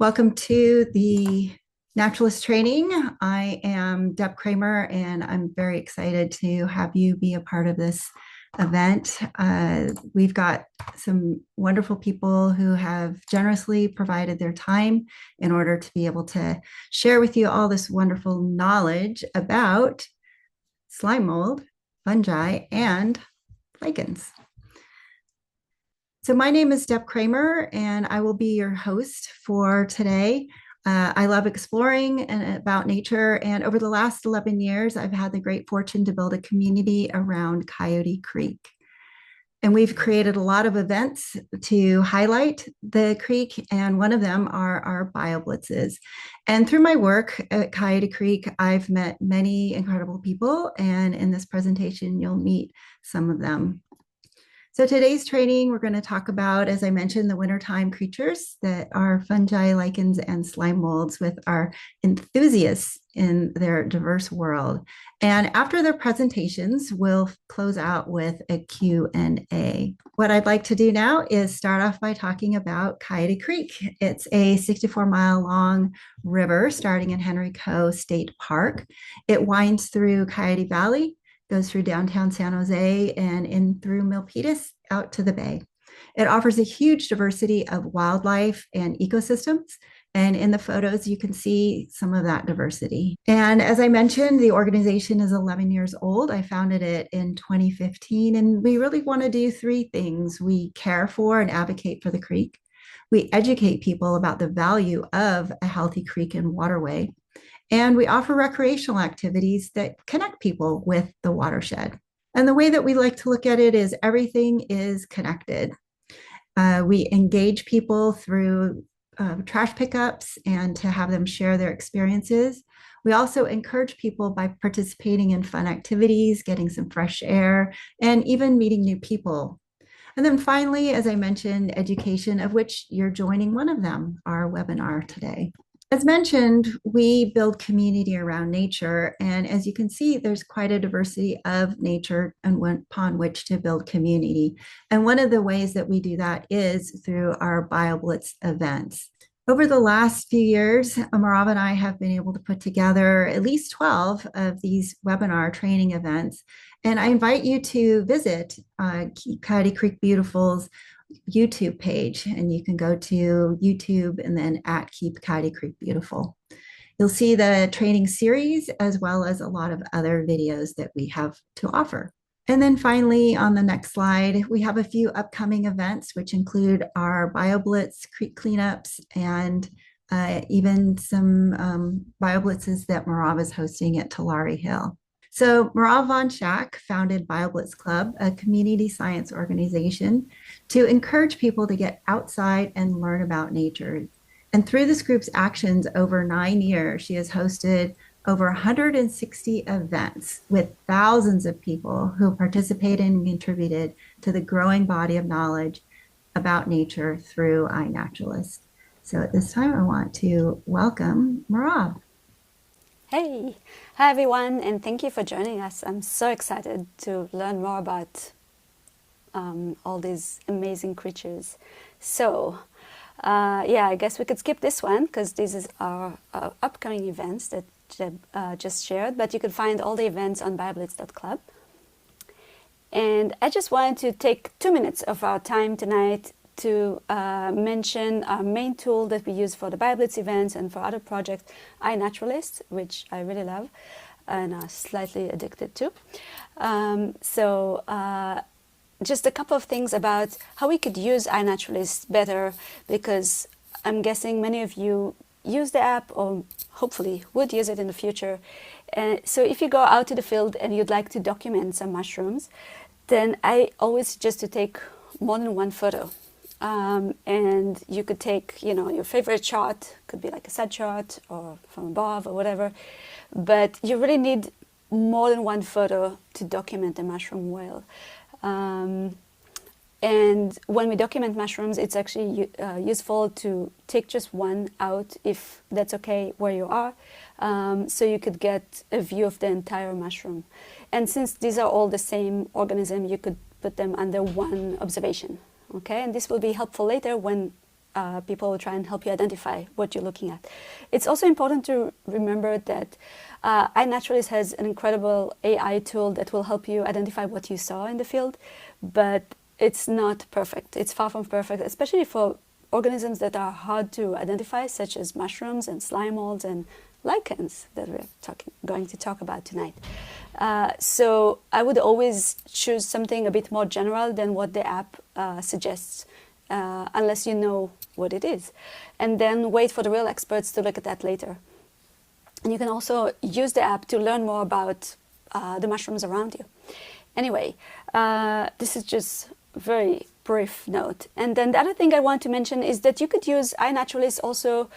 Welcome to the Naturalist training. I am Deb Kramer, and I'm very excited to have you be a part of this event. We've got some wonderful people who have generously provided their time in order to be able to share with you all this wonderful knowledge about slime mold, fungi, and lichens. So my name is Deb Kramer, and I will be your host for today. I love exploring and about nature, and over the last 11 years, I've had the great fortune to build a community around Coyote Creek. And we've created a lot of events to highlight the creek, and one of them are our BioBlitzes. And through my work at Coyote Creek, I've met many incredible people, and in this presentation, you'll meet some of them. So today's training, we're going to talk about, as I mentioned, the wintertime creatures that are fungi, lichens, and slime molds with our enthusiasts in their diverse world. And after their presentations, we'll close out with a Q&A. What I'd like to do now is start off by talking about Coyote Creek. It's a 64-mile long river starting in Henrico State Park. It winds through Coyote Valley, goes through downtown San Jose and in through Milpitas out to the bay. It offers a huge diversity of wildlife and ecosystems. And in the photos, you can see some of that diversity. And as I mentioned, the organization is 11 years old. I founded it in 2015, and we really want to do three things. We care for and advocate for the creek. We educate people about the value of a healthy creek and waterway. And we offer recreational activities that connect people with the watershed. And the way that we like to look at it is everything is connected. We engage people through trash pickups and to have them share their experiences. We also encourage people by participating in fun activities, getting some fresh air, and even meeting new people. And then finally, as I mentioned, education, of which you're joining one of them, our webinar today. As mentioned, we build community around nature, and as you can see, there's quite a diversity of nature upon which to build community. And one of the ways that we do that is through our BioBlitz events. Over the last few years, Merav and I have been able to put together at least 12 of these webinar training events, and I invite you to visit Coyote Creek Beautiful's YouTube page, and you can go to YouTube and then at Keep Coyote Creek Beautiful. You'll see the training series as well as a lot of other videos that we have to offer. And then finally, on the next slide, we have a few upcoming events, which include our BioBlitz creek cleanups and even some BioBlitzes that Merav is hosting at Tulare Hill. So Merav Vonshak founded BioBlitz Club, a community science organization, to encourage people to get outside and learn about nature. And through this group's actions over 9 years, she has hosted over 160 events with thousands of people who participated and contributed to the growing body of knowledge about nature through iNaturalist. So at this time, I want to welcome Merav. Hey, hi everyone, and thank you for joining us. I'm so excited to learn more about all these amazing creatures. So, yeah, I guess we could skip this one because this is our upcoming events that Jeb just shared, but you can find all the events on bioblitz.club. And I just wanted to take 2 minutes of our time tonight to mention our main tool that we use for the BioBlitz events and for other projects, iNaturalist, which I really love and are slightly addicted to. Just a couple of things about how we could use iNaturalist better, because I'm guessing many of you use the app or hopefully would use it in the future. So if you go out to the field and you'd like to document some mushrooms, then I always suggest to take more than one photo. And you could take, your favorite shot, could be like a side shot or from above or whatever, but you really need more than one photo to document a mushroom well. And when we document mushrooms, it's actually useful to take just one out if that's okay where you are, so you could get a view of the entire mushroom. And since these are all the same organism, you could put them under one observation. Okay, and this will be helpful later when people will try and help you identify what you're looking at. It's also important to remember that iNaturalist has an incredible AI tool that will help you identify what you saw in the field, but it's not perfect. It's far from perfect, especially for organisms that are hard to identify, such as mushrooms and slime molds and lichens that we're going to talk about tonight. So I would always choose something a bit more general than what the app suggests, unless you know what it is, and then wait for the real experts to look at that later. And you can also use the app to learn more about the mushrooms around you. Anyway, this is just a very brief note. And then the other thing I want to mention is that you could use iNaturalist also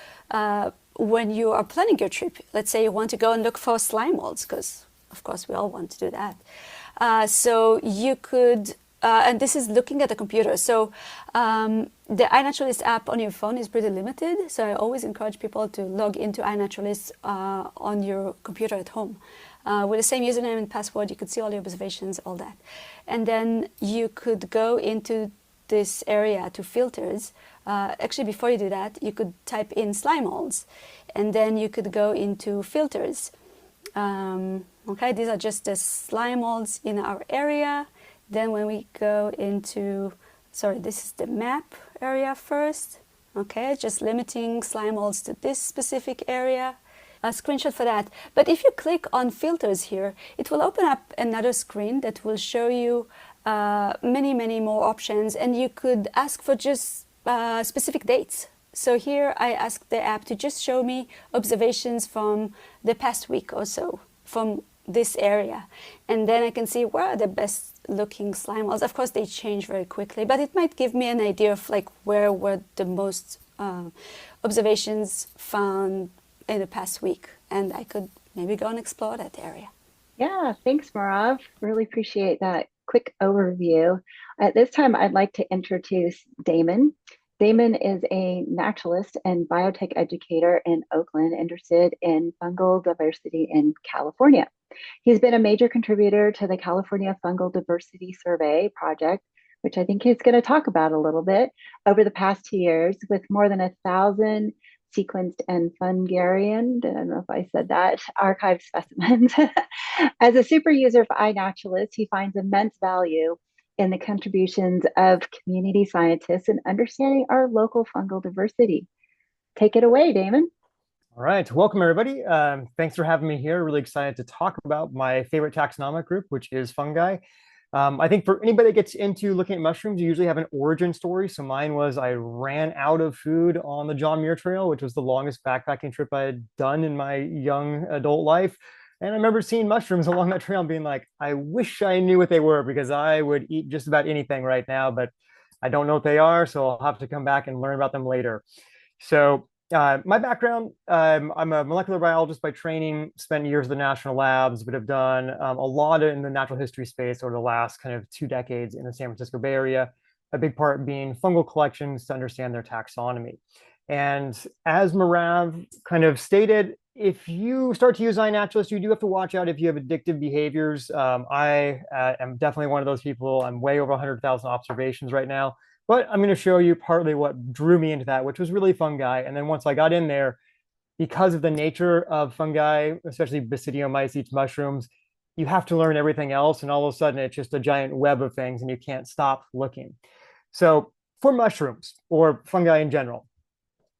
when you are planning your trip. Let's say you want to go and look for slime molds, because of course we all want to do that. So you could, and this is looking at the computer. So the iNaturalist app on your phone is pretty limited. So I always encourage people to log into iNaturalist on your computer at home. With the same username and password, you could see all your observations, all that. And then you could go into this area to filters. Actually, before you do that, you could type in slime molds, and then you could go into filters. Okay, these are just the slime molds in our area. Then when we go into, sorry, this is the map area first. Okay, just limiting slime molds to this specific area. A screenshot for that. But if you click on filters here, it will open up another screen that will show you many more options, and you could ask for just specific dates. So here I asked the app to just show me observations from the past week or so from this area, and then I can see where are the best looking slime molds. Of course they change very quickly, but it might give me an idea of like where were the most observations found in the past week, and I could maybe go and explore that area. Yeah, thanks, Merav. Really appreciate that quick overview. At this time, I'd like to introduce Damon. Damon is a naturalist and biotech educator in Oakland, interested in fungal diversity in California. He's been a major contributor to the California Fungal Diversity Survey project, which I think he's going to talk about a little bit, over the past 2 years, with more than 1,000 sequenced and Fungarian, I don't know if I said that, archived specimens. As a super user of iNaturalist, he finds immense value in the contributions of community scientists in understanding our local fungal diversity. Take it away, Damon. All right, welcome everybody. Thanks for having me here. Really excited to talk about my favorite taxonomic group, which is fungi. I think for anybody that gets into looking at mushrooms, you usually have an origin story. So mine was I ran out of food on the John Muir Trail, which was the longest backpacking trip I had done in my young adult life. And I remember seeing mushrooms along that trail and being like, I wish I knew what they were, because I would eat just about anything right now, but I don't know what they are. So I'll have to come back and learn about them later. So my background, I'm a molecular biologist by training, spent years at the national labs, but have done a lot in the natural history space over the last kind of 2 decades in the San Francisco Bay Area, a big part being fungal collections to understand their taxonomy. And as Merav kind of stated, if you start to use iNaturalist, you do have to watch out if you have addictive behaviors. I am definitely one of those people. I'm way over 100,000 observations right now. But I'm going to show you partly what drew me into that, which was really fungi. And then once I got in there, because of the nature of fungi, especially Myxomycetes mushrooms, you have to learn everything else. And all of a sudden, it's just a giant web of things and you can't stop looking. So for mushrooms or fungi in general,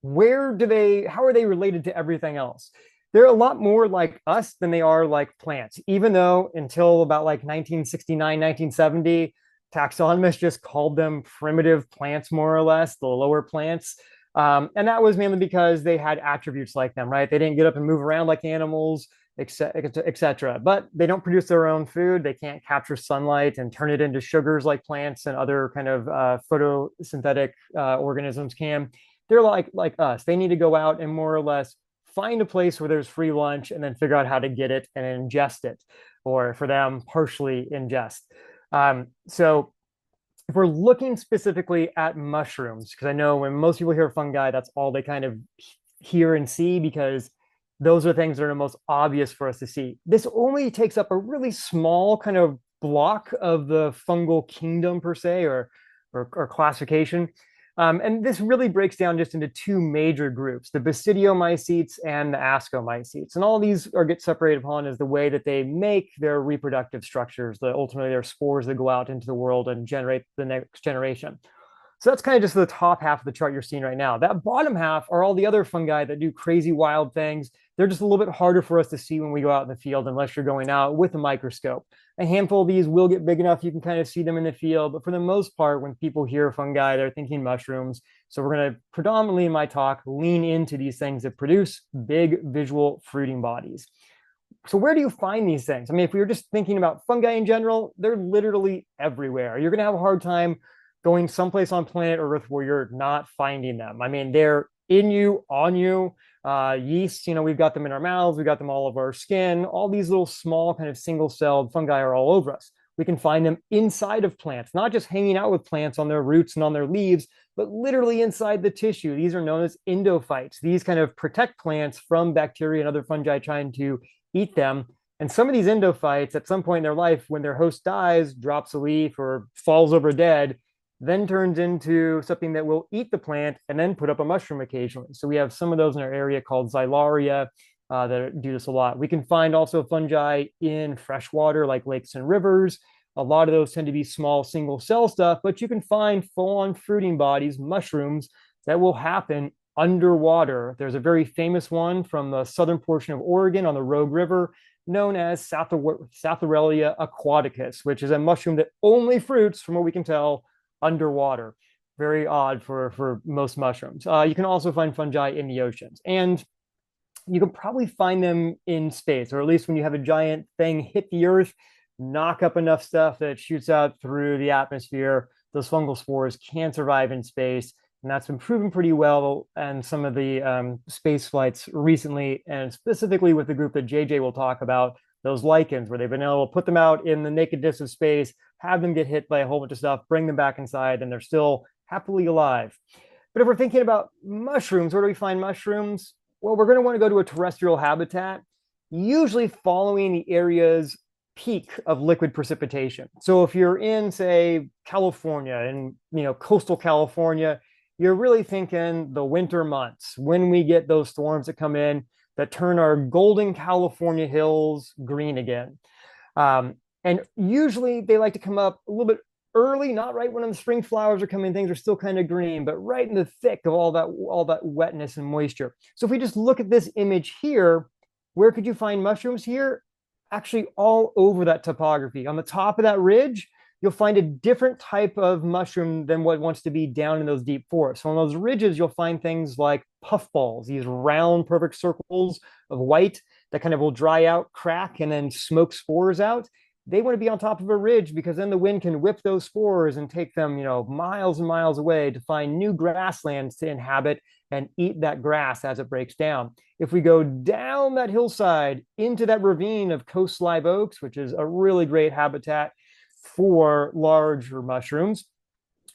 how are they related to everything else? They're a lot more like us than they are like plants, even though until about like 1969, 1970, taxonomists just called them primitive plants, more or less, the lower plants. And that was mainly because they had attributes like them, right? They didn't get up and move around like animals, etc. But they don't produce their own food. They can't capture sunlight and turn it into sugars like plants and other kind of photosynthetic organisms can. They're like us. They need to go out and more or less find a place where there's free lunch and then figure out how to get it and ingest it, or for them, partially ingest. So if we're looking specifically at mushrooms, because I know when most people hear fungi, that's all they kind of hear and see, because those are things that are the most obvious for us to see. This only takes up a really small kind of block of the fungal kingdom per se, or classification. And this really breaks down just into two major groups, the Basidiomycetes and the Ascomycetes. And all these get separated upon as the way that they make their reproductive structures, ultimately their spores that go out into the world and generate the next generation. So that's kind of just the top half of the chart you're seeing right now. That bottom half are all the other fungi that do crazy wild things. They're just a little bit harder for us to see when we go out in the field unless you're going out with a microscope. A handful of these will get big enough you can kind of see them in the field, but for the most part, when people hear fungi, they're thinking mushrooms. So we're going to predominantly in my talk lean into these things that produce big visual fruiting bodies. So where do you find these things? I mean, if we were just thinking about fungi in general, they're literally everywhere. You're going to have a hard time going someplace on planet Earth where you're not finding them. I mean, they're in you, on you. Yeast, we've got them in our mouths, we've got them all over our skin. All these little small kind of single-celled fungi are all over us. We can find them inside of plants, not just hanging out with plants on their roots and on their leaves, but literally inside the tissue. These are known as endophytes. These kind of protect plants from bacteria and other fungi trying to eat them. And some of these endophytes, at some point in their life, when their host dies, drops a leaf, or falls over dead, then turns into something that will eat the plant and then put up a mushroom occasionally. So we have some of those in our area called xylaria that do this a lot. We can find also fungi in freshwater like lakes and rivers. A lot of those tend to be small single cell stuff, but you can find full-on fruiting bodies, mushrooms, that will happen underwater. There's a very famous one from the southern portion of Oregon on the Rogue River known as Satharelia aquaticus, which is a mushroom that only fruits, from what we can tell, underwater. Very odd for most mushrooms. You can also find fungi in the oceans, and you can probably find them in space, or at least when you have a giant thing hit the Earth, knock up enough stuff that it shoots out through the atmosphere. Those fungal spores can survive in space, and that's been proven pretty well in some of the space flights recently, and specifically with the group that JJ will talk about, those lichens, where they've been able to put them out in the nakedness of space, have them get hit by a whole bunch of stuff, bring them back inside, and they're still happily alive. But if we're thinking about mushrooms, where do we find mushrooms? Well, we're going to want to go to a terrestrial habitat, usually following the area's peak of liquid precipitation. So if you're in, say, California, and coastal California, you're really thinking the winter months, when we get those storms that come in that turn our golden California hills green again. And usually they like to come up a little bit early, not right when the spring flowers are coming, things are still kind of green, but right in the thick of all that wetness and moisture. So if we just look at this image here, where could you find mushrooms here? Actually all over that topography. On the top of that ridge, you'll find a different type of mushroom than what wants to be down in those deep forests. So on those ridges, you'll find things like puffballs, these round, perfect circles of white that kind of will dry out, crack, and then smoke spores out. They want to be on top of a ridge because then the wind can whip those spores and take them, miles and miles away to find new grasslands to inhabit and eat that grass as it breaks down. If we go down that hillside into that ravine of coast live oaks, which is a really great habitat for larger mushrooms,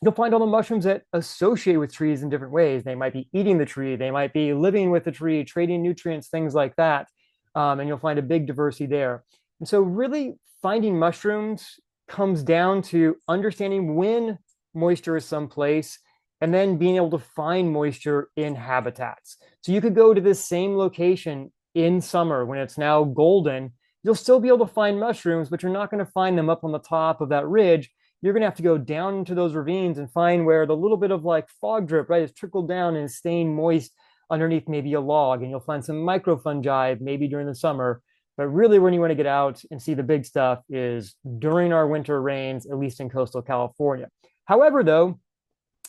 you'll find all the mushrooms that associate with trees in different ways. They might be eating the tree, they might be living with the tree, trading nutrients, things like that. And you'll find a big diversity there. And so really finding mushrooms comes down to understanding when moisture is someplace and then being able to find moisture in habitats. So you could go to this same location in summer when it's now golden. You'll still be able to find mushrooms, but you're not going to find them up on the top of that ridge. You're going to have to go down into those ravines and find where the little bit of like fog drip, right, is trickled down and staying moist underneath maybe a log. And you'll find some microfungi maybe during the summer. But really when you want to get out and see the big stuff is during our winter rains, at least in coastal California. However, though,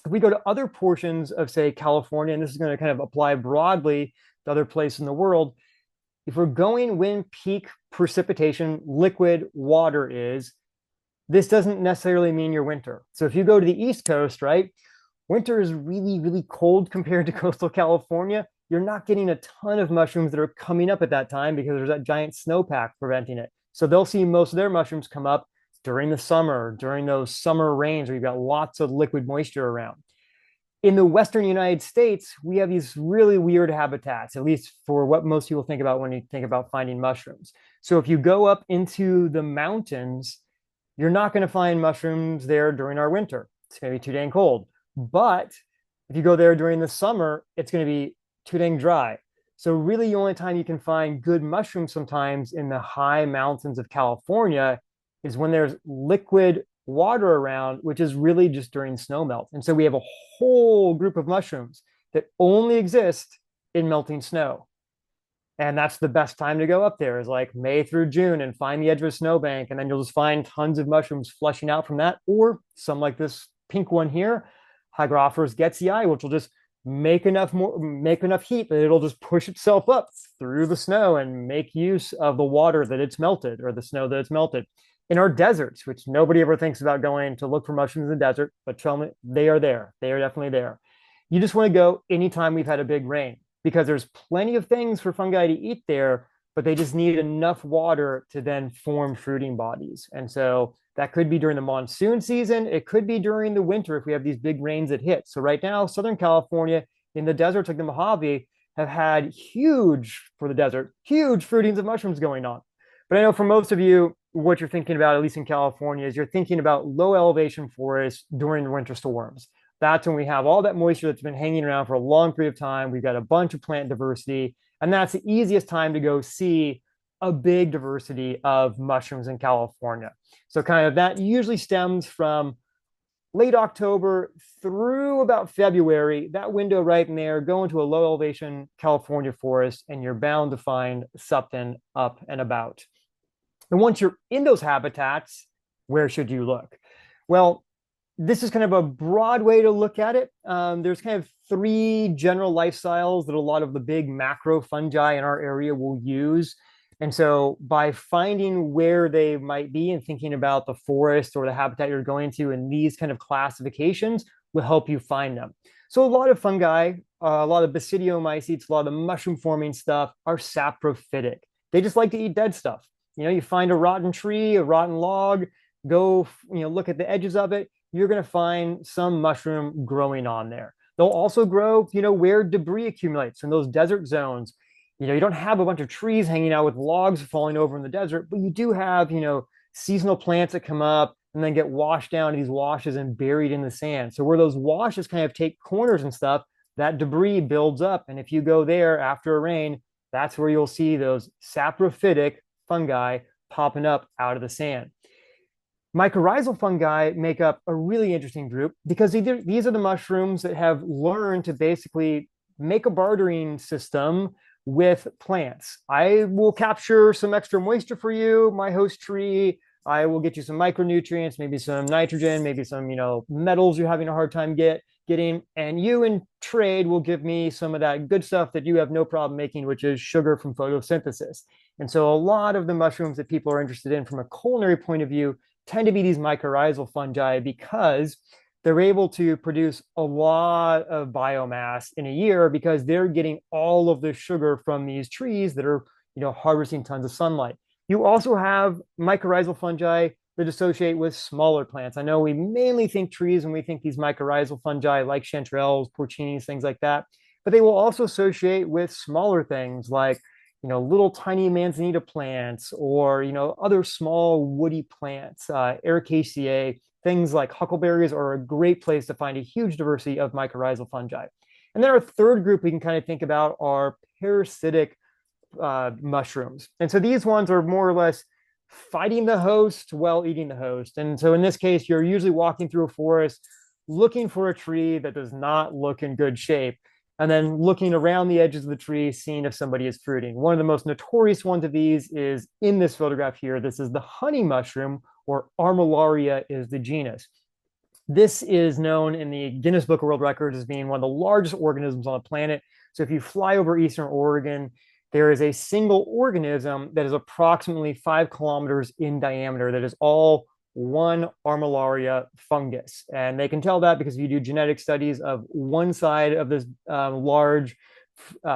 if we go to other portions of, say, California, and this is going to kind of apply broadly to other places in the world, if we're going when peak precipitation, liquid water is, this doesn't necessarily mean your winter. So if you go to the East Coast, right, winter is really, really cold compared to coastal California. You're not getting a ton of mushrooms that are coming up at that time because there's that giant snowpack preventing it. So they'll see most of their mushrooms come up during the summer, during those summer rains where you've got lots of liquid moisture around. In the Western United States, we have these really weird habitats, at least for what most people think about when you think about finding mushrooms. So if you go up into the mountains, you're not going to find mushrooms there during our winter. It's going to be too dang cold. But If you go there during the summer, it's going to be too dang dry. So really the only time you can find good mushrooms sometimes in the high mountains of California is when there's liquid water around, which is really just during snowmelt. And so we have a whole group of mushrooms that only exist in melting snow. And that's the best time to go up there is like May through June and find the edge of a snowbank. And then you'll just find tons of mushrooms flushing out from that, or some like this pink one here, Hygrophorus getzii, which will just make enough heat that it'll just push itself up through the snow and make use of the water that it's melted or the snow that it's melted. In our deserts, which nobody ever thinks about going to look for mushrooms in the desert, but tell me, they are there. They are definitely there. You just want to go anytime we've had a big rain, because there's plenty of things for fungi to eat there, but they just need enough water to then form fruiting bodies. And so that could be during the monsoon season. It could be during the winter if we have these big rains that hit. So right now, Southern California, in the deserts like the Mojave, have had huge fruitings of mushrooms going on. But I know for most of you, what you're thinking about, at least in California, is you're thinking about low elevation forests during the winter storms. That's when we have all that moisture that's been hanging around for a long period of time. We've got a bunch of plant diversity, and that's the easiest time to go see a big diversity of mushrooms in California. So kind of that usually stems from late October through about February, that window right in there, go into a low elevation California forest, and you're bound to find something up and about. And once you're in those habitats, where should you look? Well, this is kind of a broad way to look at it. There's kind of three general lifestyles that a lot of the big macro fungi in our area will use. And so by finding where they might be and thinking about the forest or the habitat you're going to, and these kind of classifications will help you find them. So a lot of fungi, a lot of Myxomycetes, a lot of the mushroom forming stuff are saprophytic. They just like to eat dead stuff. You know, you find a rotten tree, a rotten log, go, look at the edges of it, you're going to find some mushroom growing on there. They'll also grow, where debris accumulates in those desert zones. You don't have a bunch of trees hanging out with logs falling over in the desert, but you do have, seasonal plants that come up and then get washed down in these washes and buried in the sand. So where those washes kind of take corners and stuff, that debris builds up. And if you go there after a rain, that's where you'll see those saprophytic fungi popping up out of the sand. Mycorrhizal fungi make up a really interesting group because these are the mushrooms that have learned to basically make a bartering system with plants. I will capture some extra moisture for you, my host tree. I will get you some micronutrients, maybe some nitrogen, maybe some, metals you're having a hard time getting. And you in trade will give me some of that good stuff that you have no problem making, which is sugar from photosynthesis. And so a lot of the mushrooms that people are interested in from a culinary point of view tend to be these mycorrhizal fungi because they're able to produce a lot of biomass in a year because they're getting all of the sugar from these trees that are, harvesting tons of sunlight. You also have mycorrhizal fungi that associate with smaller plants. I know we mainly think trees when we think these mycorrhizal fungi like chanterelles, porcinis, things like that, but they will also associate with smaller things like little tiny manzanita plants or, other small woody plants, Ericaceae, things like huckleberries are a great place to find a huge diversity of mycorrhizal fungi. And then our third group we can kind of think about are parasitic mushrooms. And so these ones are more or less fighting the host while eating the host. And so in this case, you're usually walking through a forest looking for a tree that does not look in good shape, and then looking around the edges of the tree, seeing if somebody is fruiting. One of the most notorious ones of these is in this photograph here. This is the honey mushroom, or Armillaria is the genus. This is known in the Guinness Book of World Records as being one of the largest organisms on the planet. So if you fly over Eastern Oregon, there is a single organism that is approximately 5 kilometers in diameter that is all one Armillaria fungus. And they can tell that because if you do genetic studies of one side of this large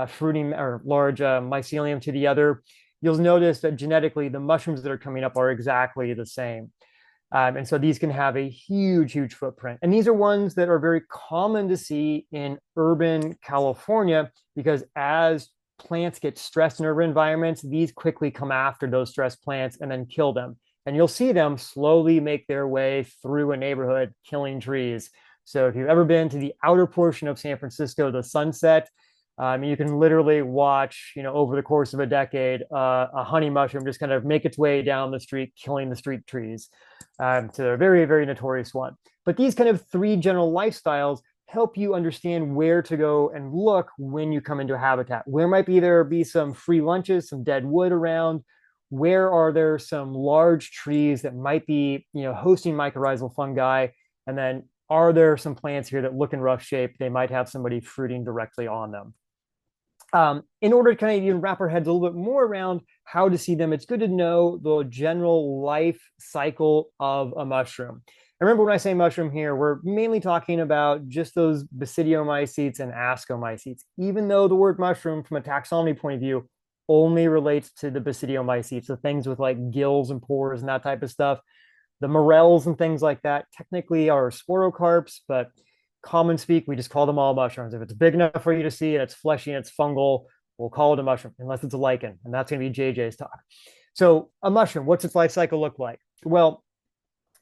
fruiting or large mycelium to the other, you'll notice that genetically the mushrooms that are coming up are exactly the same. And so these can have a huge, huge footprint. And these are ones that are very common to see in urban California because as plants get stressed in urban environments, these quickly come after those stressed plants and then kill them. And you'll see them slowly make their way through a neighborhood, killing trees. So if you've ever been to the outer portion of San Francisco, the Sunset, you can literally watch, over the course of a decade, a honey mushroom just kind of make its way down the street, killing the street trees. So a very, very notorious one. But these kind of three general lifestyles help you understand where to go and look when you come into a habitat. Where might there be some free lunches, some dead wood around? Where are there some large trees that might be, hosting mycorrhizal fungi? And then are there some plants here that look in rough shape? They might have somebody fruiting directly on them. In order to kind of even wrap our heads a little bit more around how to see them, it's good to know the general life cycle of a mushroom. And remember, when I say mushroom here, we're mainly talking about just those Basidiomycetes and Ascomycetes, even though the word mushroom from a taxonomy point of view only relates to the Basidiomycetes, so things with like gills and pores and that type of stuff. The morels and things like that technically are sporocarps, but common speak, we just call them all mushrooms. If it's big enough for you to see and it's fleshy and it's fungal, we'll call it a mushroom, unless it's a lichen, and that's going to be JJ's talk. So a mushroom, what's its life cycle look like? Well,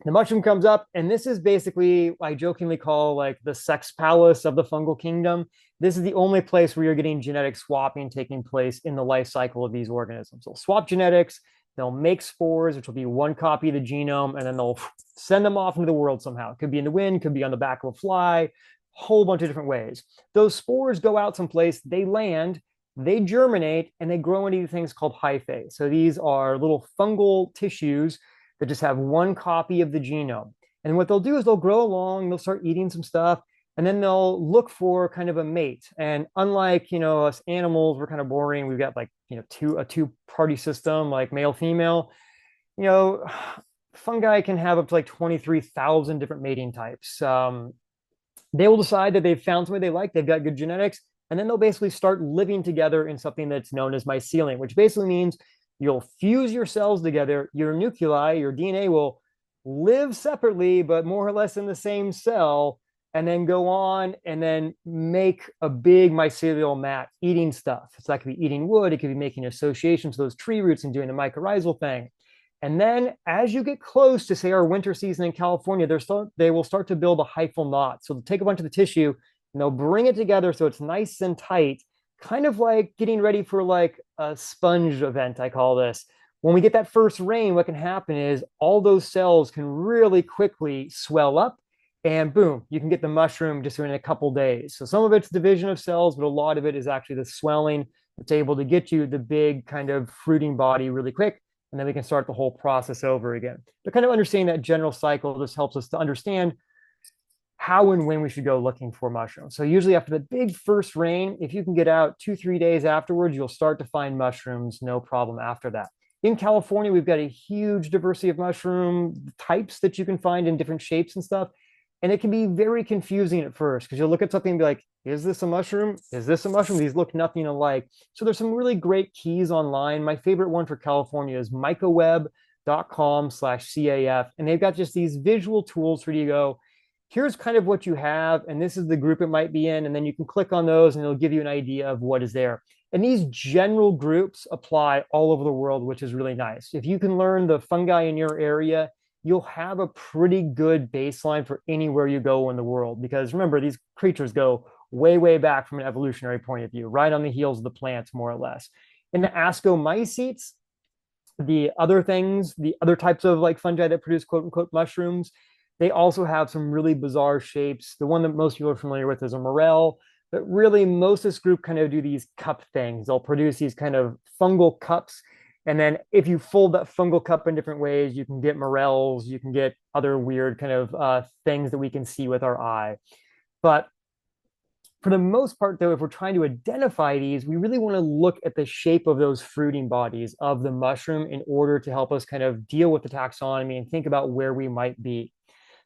the mushroom comes up, and this is basically, I jokingly call like the sex palace of the fungal kingdom. This is the only place where you're getting genetic swapping taking place in the life cycle of these organisms. They'll swap genetics, they'll make spores, which will be one copy of the genome, and then they'll send them off into the world somehow. It could be in the wind, could be on the back of a fly, a whole bunch of different ways. Those spores go out someplace, they land, they germinate, and they grow into things called hyphae. So these are little fungal tissues that just have one copy of the genome. And what they'll do is they'll grow along, they'll start eating some stuff, and then they'll look for kind of a mate. And unlike, us animals, we're kind of boring. We've got like, a two-party system, like male, female. Fungi can have up to like 23,000 different mating types. They will decide that they've found somebody they like, they've got good genetics, and then they'll basically start living together in something that's known as mycelium, which basically means you'll fuse your cells together, your nuclei, your DNA will live separately, but more or less in the same cell, and then go on and then make a big mycelial mat eating stuff. So that could be eating wood, it could be making associations to those tree roots and doing the mycorrhizal thing. And then as you get close to, say, our winter season in California, they will start to build a hyphal knot. So they'll take a bunch of the tissue and they'll bring it together so it's nice and tight, kind of like getting ready for like a sponge event, I call this. When we get that first rain, what can happen is all those cells can really quickly swell up, and boom, you can get the mushroom just in a couple days. So some of it's division of cells, but a lot of it is actually the swelling that's able to get you the big kind of fruiting body really quick. And then we can start the whole process over again. But kind of understanding that general cycle just helps us to understand how and when we should go looking for mushrooms. So usually after the big first rain, if you can get out 2-3 days afterwards, you'll start to find mushrooms, no problem after that. In California, we've got a huge diversity of mushroom types that you can find in different shapes and stuff. And it can be very confusing at first because you'll look at something and be like, is this a mushroom? Is this a mushroom? These look nothing alike. So there's some really great keys online. My favorite one for California is mycoweb.com/CAF. And they've got just these visual tools for you to go, here's kind of what you have, and this is the group it might be in. And then you can click on those and it'll give you an idea of what is there. And these general groups apply all over the world, which is really nice. If you can learn the fungi in your area, you'll have a pretty good baseline for anywhere you go in the world. Because remember, these creatures go way, way back from an evolutionary point of view, right on the heels of the plants, more or less. In the Ascomycetes, the other things, the other types of like fungi that produce quote unquote mushrooms, they also have some really bizarre shapes. The one that most people are familiar with is a morel, but really most of this group kind of do these cup things. They'll produce these kind of fungal cups. And then if you fold that fungal cup in different ways, you can get morels, you can get other weird kind of things that we can see with our eye. But for the most part, though, if we're trying to identify these, we really want to look at the shape of those fruiting bodies of the mushroom in order to help us kind of deal with the taxonomy and think about where we might be.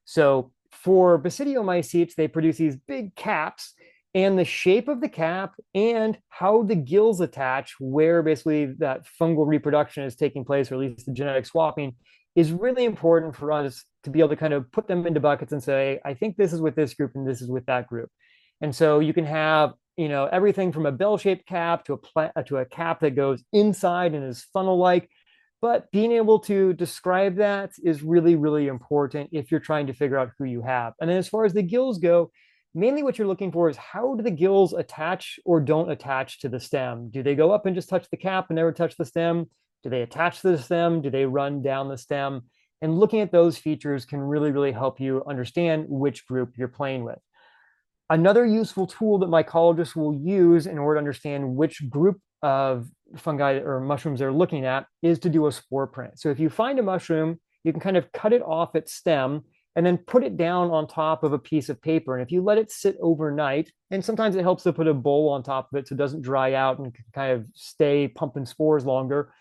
So for Basidiomycetes, they produce these big caps, and the shape of the cap and how the gills attach, where basically that fungal reproduction is taking place, or at least the genetic swapping, is really important for us to be able to kind of put them into buckets and say, I think this is with this group and this is with that group. And so you can have, everything from a bell-shaped cap to a cap that goes inside and is funnel-like. But being able to describe that is really, really important if you're trying to figure out who you have. And then as far as the gills go, mainly what you're looking for is how do the gills attach or don't attach to the stem? Do they go up and just touch the cap and never touch the stem? Do they attach to the stem? Do they run down the stem? And looking at those features can really, really help you understand which group you're playing with. Another useful tool that mycologists will use in order to understand which group of fungi or mushrooms they're looking at is to do a spore print. So if you find a mushroom, you can kind of cut it off its stem and then put it down on top of a piece of paper. And if you let it sit overnight, and sometimes it helps to put a bowl on top of it so it doesn't dry out and can kind of stay pumping spores longer,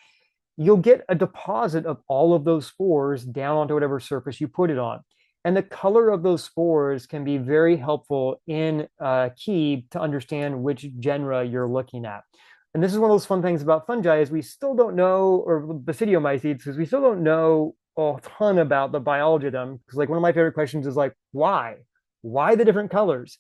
you'll get a deposit of all of those spores down onto whatever surface you put it on. And the color of those spores can be very helpful in key to understand which genera you're looking at. And this is one of those fun things about fungi is we still don't know, or Basidiomycetes, is we still don't know a ton about the biology of them. Because like one of my favorite questions is like, why? Why the different colors?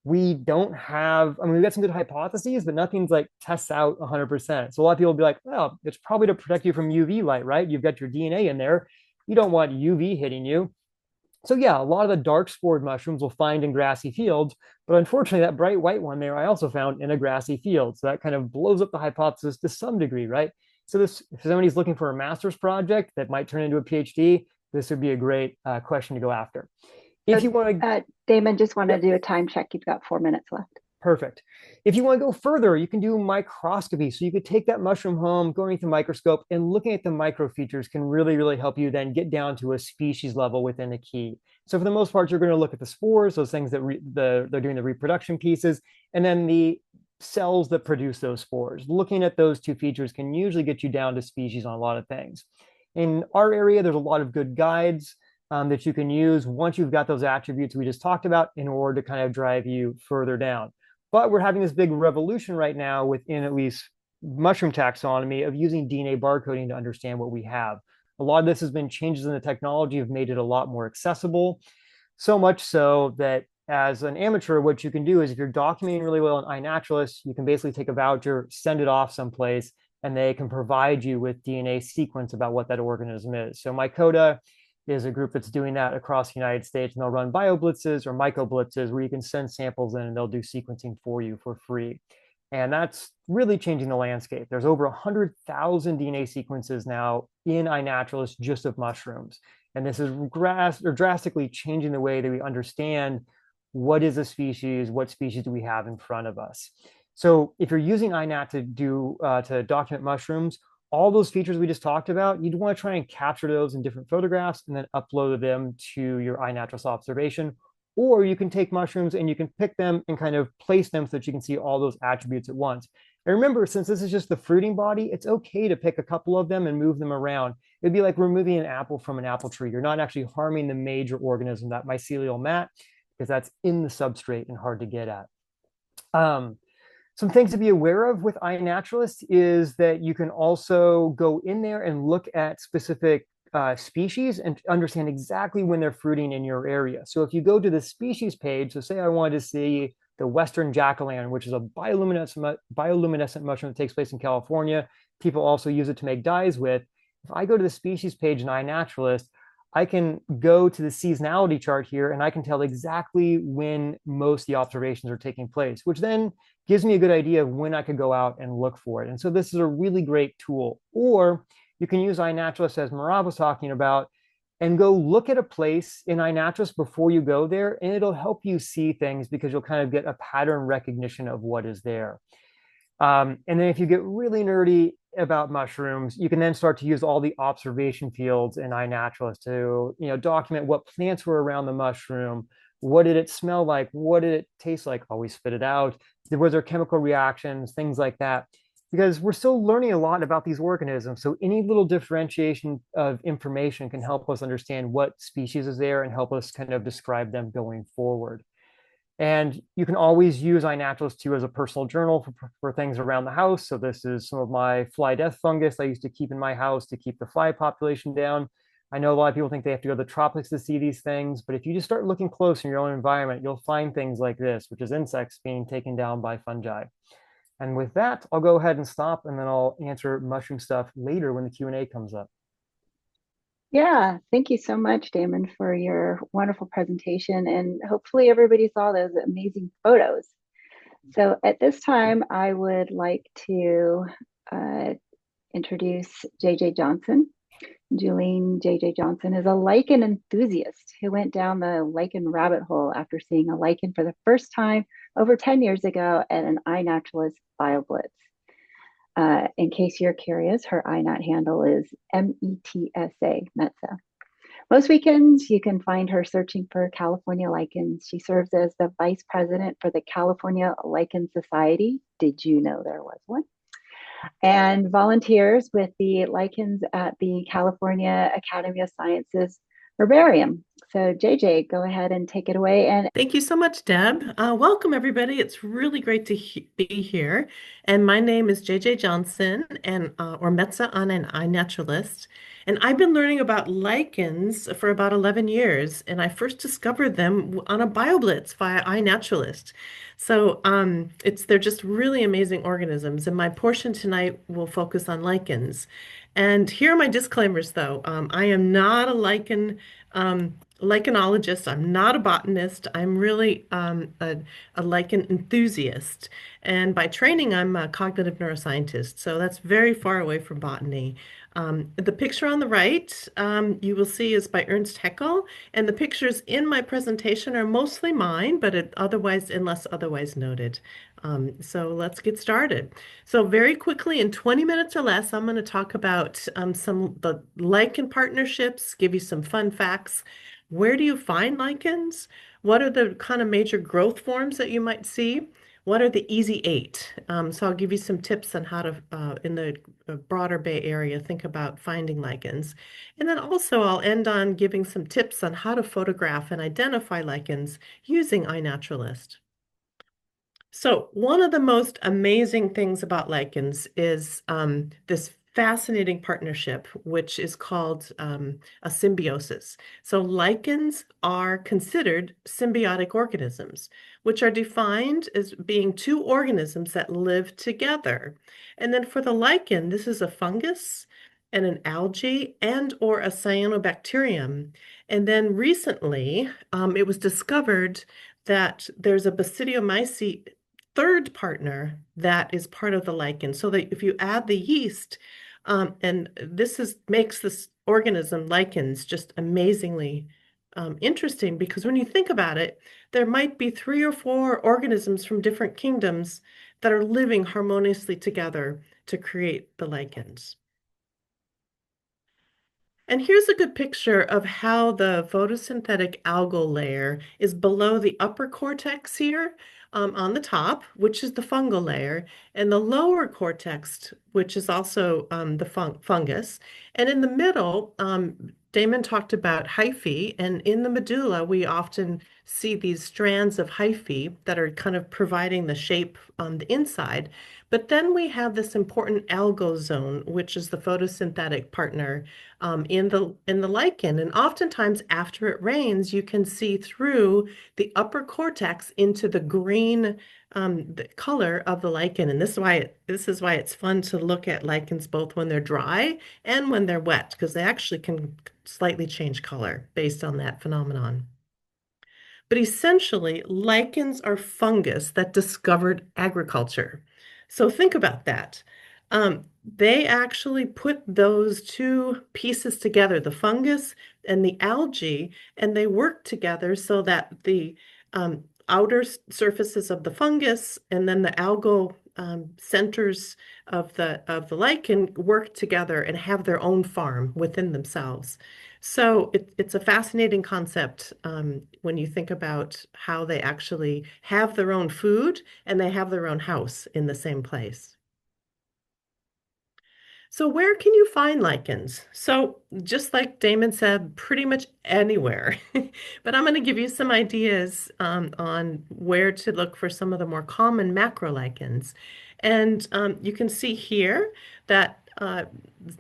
We don't have, I mean, we've got some good hypotheses, but nothing's like tests out 100%. So a lot of people will be like, well, it's probably to protect you from UV light, right? You've got your DNA in there. You don't want UV hitting you. So yeah, a lot of the dark spored mushrooms we'll find in grassy fields, but unfortunately that bright white one there I also found in a grassy field. So that kind of blows up the hypothesis to some degree, right? So this, if somebody's looking for a master's project that might turn into a PhD, this would be a great question to go after. If you want to, Damon, just want to do a time check. You've got 4 minutes left. Perfect. If you want to go further, you can do microscopy. So you could take that mushroom home, go underneath the microscope, and looking at the micro features can really, really help you then get down to a species level within a key. So for the most part, you're going to look at the spores, those things that they're doing the reproduction pieces, and then the cells that produce those spores. Looking at those two features can usually get you down to species on a lot of things. In our area, there's a lot of good guides that you can use once you've got those attributes we just talked about in order to kind of drive you further down. But we're having this big revolution right now within at least mushroom taxonomy of using DNA barcoding to understand what we have. A lot of this has been changes in the technology have made it a lot more accessible, so much so that as an amateur, what you can do is if you're documenting really well in iNaturalist, you can basically take a voucher, send it off someplace, and they can provide you with DNA sequence about what that organism is. So Mycota is a group that's doing that across the United States, and they'll run BioBlitzes or mycoblitzes where you can send samples in and they'll do sequencing for you for free. And that's really changing the landscape. There's over 100,000 DNA sequences now in iNaturalist just of mushrooms. And this is drastically changing the way that we understand what is a species, what species do we have in front of us. So if you're using iNat to document mushrooms, all those features we just talked about, you'd want to try and capture those in different photographs and then upload them to your iNaturalist observation. Or you can take mushrooms and you can pick them and kind of place them so that you can see all those attributes at once. And remember, since this is just the fruiting body, it's okay to pick a couple of them and move them around. It'd be like removing an apple from an apple tree. You're not actually harming the major organism, that mycelial mat, because that's in the substrate and hard to get at. Some things to be aware of with iNaturalist is that you can also go in there and look at specific species and understand exactly when they're fruiting in your area. So if you go to the species page, so say I wanted to see the Western jack-o'-lantern, which is a bioluminescent mushroom that takes place in California. People also use it to make dyes with. If I go to the species page in iNaturalist, I can go to the seasonality chart here and I can tell exactly when most of the observations are taking place, which then gives me a good idea of when I could go out and look for it. And so this is a really great tool. Or you can use iNaturalist, as Merav was talking about, and go look at a place in iNaturalist before you go there, and it'll help you see things because you'll kind of get a pattern recognition of what is there. And then if you get really nerdy about mushrooms, you can then start to use all the observation fields in iNaturalist to, document what plants were around the mushroom, what did it smell like, what did it taste like, always spit it out, was there chemical reactions, things like that, because we're still learning a lot about these organisms. So any little differentiation of information can help us understand what species is there and help us kind of describe them going forward. And you can always use iNaturalist too as a personal journal for things around the house. So this is some of my fly death fungus I used to keep in my house to keep the fly population down. I know a lot of people think they have to go to the tropics to see these things, but if you just start looking close in your own environment, you'll find things like this, which is insects being taken down by fungi. And with that, I'll go ahead and stop, and then I'll answer mushroom stuff later when the Q&A comes up. Yeah, thank you so much, Damon, for your wonderful presentation. And hopefully everybody saw those amazing photos. So at this time, I would like to introduce JJ Johnson. Julene JJ Johnson is a lichen enthusiast who went down the lichen rabbit hole after seeing a lichen for the first time over 10 years ago at an iNaturalist BioBlitz. In case you're curious, her iNat handle is METSA. Most weekends, you can find her searching for California lichens. She serves as the vice president for the California Lichen Society. Did you know there was one? And volunteers with the lichens at the California Academy of Sciences herbarium. So JJ, go ahead and take it away. And thank you so much, Deb. Welcome, everybody. It's really great to be here. And my name is JJ Johnson, and or Metza on an iNaturalist. And I've been learning about lichens for about 11 years, and I first discovered them on a BioBlitz via iNaturalist. So they're just really amazing organisms. And my portion tonight will focus on lichens. And here are my disclaimers, though. I am not a lichenologist. I'm not a botanist. I'm really a lichen enthusiast. And by training, I'm a cognitive neuroscientist. So that's very far away from botany. The picture on the right, you will see, is by Ernst Haeckel. And the pictures in my presentation are mostly mine, but unless otherwise noted. So let's get started. So very quickly, in 20 minutes or less, I'm going to talk about the lichen partnerships, give you some fun facts. Where do you find lichens? What are the kind of major growth forms that you might see? What are the easy 8? So I'll give you some tips on how to, in the broader Bay Area, think about finding lichens. And then also I'll end on giving some tips on how to photograph and identify lichens using iNaturalist. So one of the most amazing things about lichens is this fascinating partnership, which is called a symbiosis. So lichens are considered symbiotic organisms, which are defined as being two organisms that live together. And then for the lichen, this is a fungus and an algae and or a cyanobacterium. And then recently, it was discovered that there's a Basidiomycete third partner that is part of the lichen. So that if you add the yeast, and makes this organism, lichens, just amazingly interesting, because when you think about it, there might be 3 or 4 organisms from different kingdoms that are living harmoniously together to create the lichens. And here's a good picture of how the photosynthetic algal layer is below the upper cortex here on the top, which is the fungal layer, and the lower cortex, which is also the fungus. And in the middle, Damon talked about hyphae, and in the medulla, we often see these strands of hyphae that are kind of providing the shape on the inside. But then we have this important algal zone, which is the photosynthetic partner in the lichen. And oftentimes after it rains, you can see through the upper cortex into the green the color of the lichen. And this is why it's fun to look at lichens both when they're dry and when they're wet, because they actually can slightly change color based on that phenomenon. But essentially, lichens are fungus that discovered agriculture. So think about that. They actually put those two pieces together, the fungus and the algae, and they work together so that the outer surfaces of the fungus and then the algal centers of the lichen work together and have their own farm within themselves. So it's a fascinating concept when you think about how they actually have their own food and they have their own house in the same place. So where can you find lichens? So just like Damon said, pretty much anywhere. But I'm going to give you some ideas on where to look for some of the more common macrolichens. And you can see here that Uh,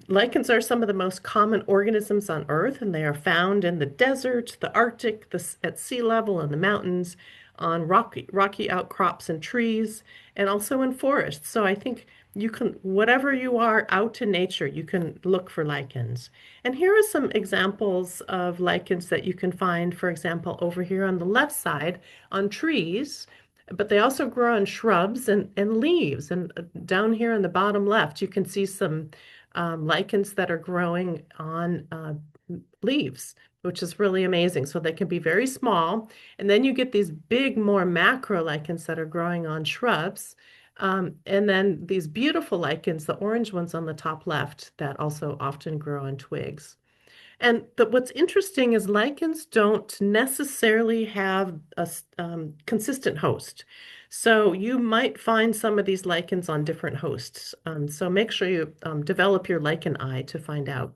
Lichens are some of the most common organisms on Earth, and they are found in the desert, the Arctic, at sea level, in the mountains, on rocky outcrops and trees, and also in forests. So I think you can, whatever you are out in nature, you can look for lichens. And here are some examples of lichens that you can find, for example, over here on the left side on trees. But they also grow on shrubs and leaves. And down here in the bottom left, you can see some lichens that are growing on leaves, which is really amazing. So they can be very small. And then you get these big, more macro lichens that are growing on shrubs. And then these beautiful lichens, the orange ones on the top left, that also often grow on twigs. And what's interesting is lichens don't necessarily have a consistent host. So you might find some of these lichens on different hosts. So make sure you develop your lichen eye to find out.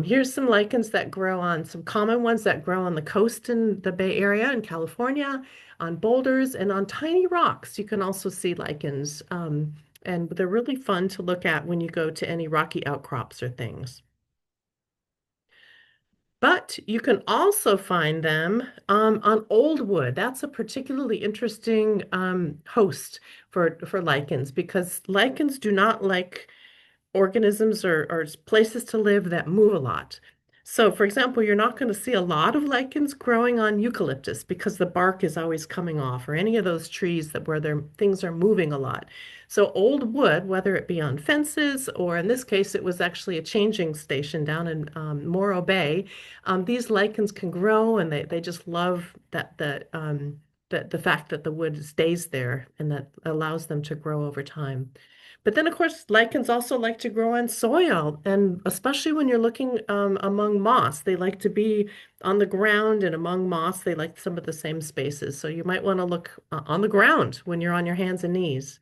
Here's some lichens that grow on some common ones that grow on the coast in the Bay Area in California, on boulders and on tiny rocks. You can also see lichens, and they're really fun to look at when you go to any rocky outcrops or things. But you can also find them on old wood. That's a particularly interesting host for lichens because lichens do not like organisms or places to live that move a lot. So, for example, you're not going to see a lot of lichens growing on eucalyptus because the bark is always coming off, or any of those trees that where things are moving a lot. So, old wood, whether it be on fences or in this case, it was actually a changing station down in Morro Bay. These lichens can grow, and they just love the fact that the wood stays there and that allows them to grow over time. But then, of course, lichens also like to grow on soil, and especially when you're looking among moss, they like to be on the ground and among moss. They like some of the same spaces. So you might want to look on the ground when you're on your hands and knees.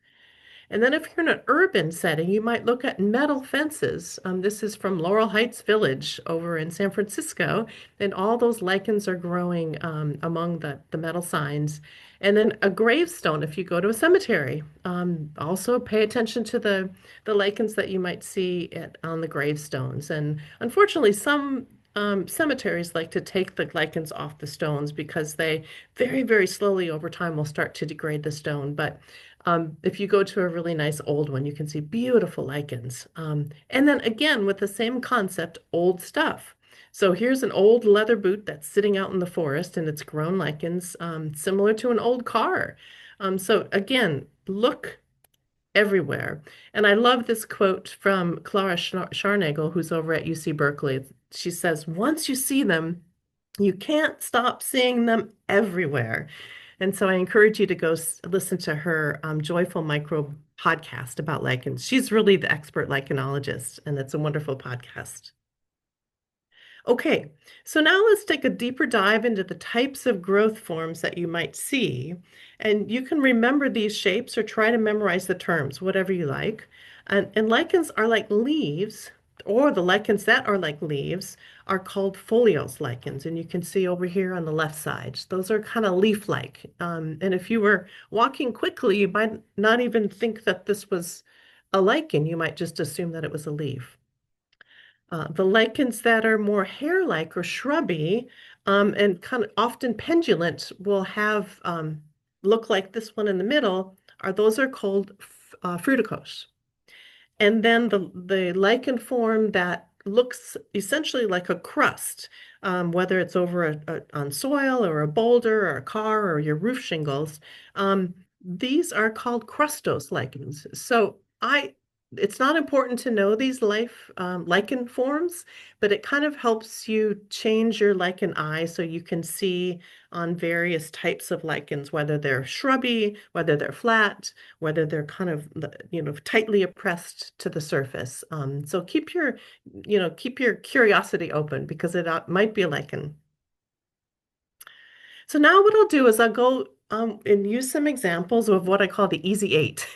And then if you're in an urban setting, you might look at metal fences. This is from Laurel Heights Village over in San Francisco, and all those lichens are growing among the metal signs. And then a gravestone, if you go to a cemetery, also pay attention to the lichens that you might see on the gravestones. And unfortunately, some cemeteries like to take the lichens off the stones because they very, very slowly over time will start to degrade the stone. But if you go to a really nice old one, you can see beautiful lichens. And then again, with the same concept, old stuff. So here's an old leather boot that's sitting out in the forest and it's grown lichens, similar to an old car. So again, look everywhere. And I love this quote from Clara Scharnagel, who's over at UC Berkeley. She says, once you see them, you can't stop seeing them everywhere. And so I encourage you to go listen to her Joyful Microbe podcast about lichens. She's really the expert lichenologist, and it's a wonderful podcast. Okay, so now let's take a deeper dive into the types of growth forms that you might see. And you can remember these shapes or try to memorize the terms, whatever you like. And lichens are like leaves, or the lichens that are like leaves are called foliose lichens. And you can see over here on the left side, those are kind of leaf-like. And if you were walking quickly, you might not even think that this was a lichen. You might just assume that it was a leaf. The lichens that are more hair-like or shrubby and kind of often pendulant will have look like this one in the middle. Those are called fruticose. And then the lichen form that looks essentially like a crust, whether it's over on soil or a boulder or a car or your roof shingles, these are called crustose lichens. So it's not important to know these lichen forms, but it kind of helps you change your lichen eye so you can see on various types of lichens, whether they're shrubby, whether they're flat, whether they're kind of, tightly pressed to the surface. So keep your curiosity open because it might be a lichen. So now what I'll do is I'll go and use some examples of what I call the Easy Eight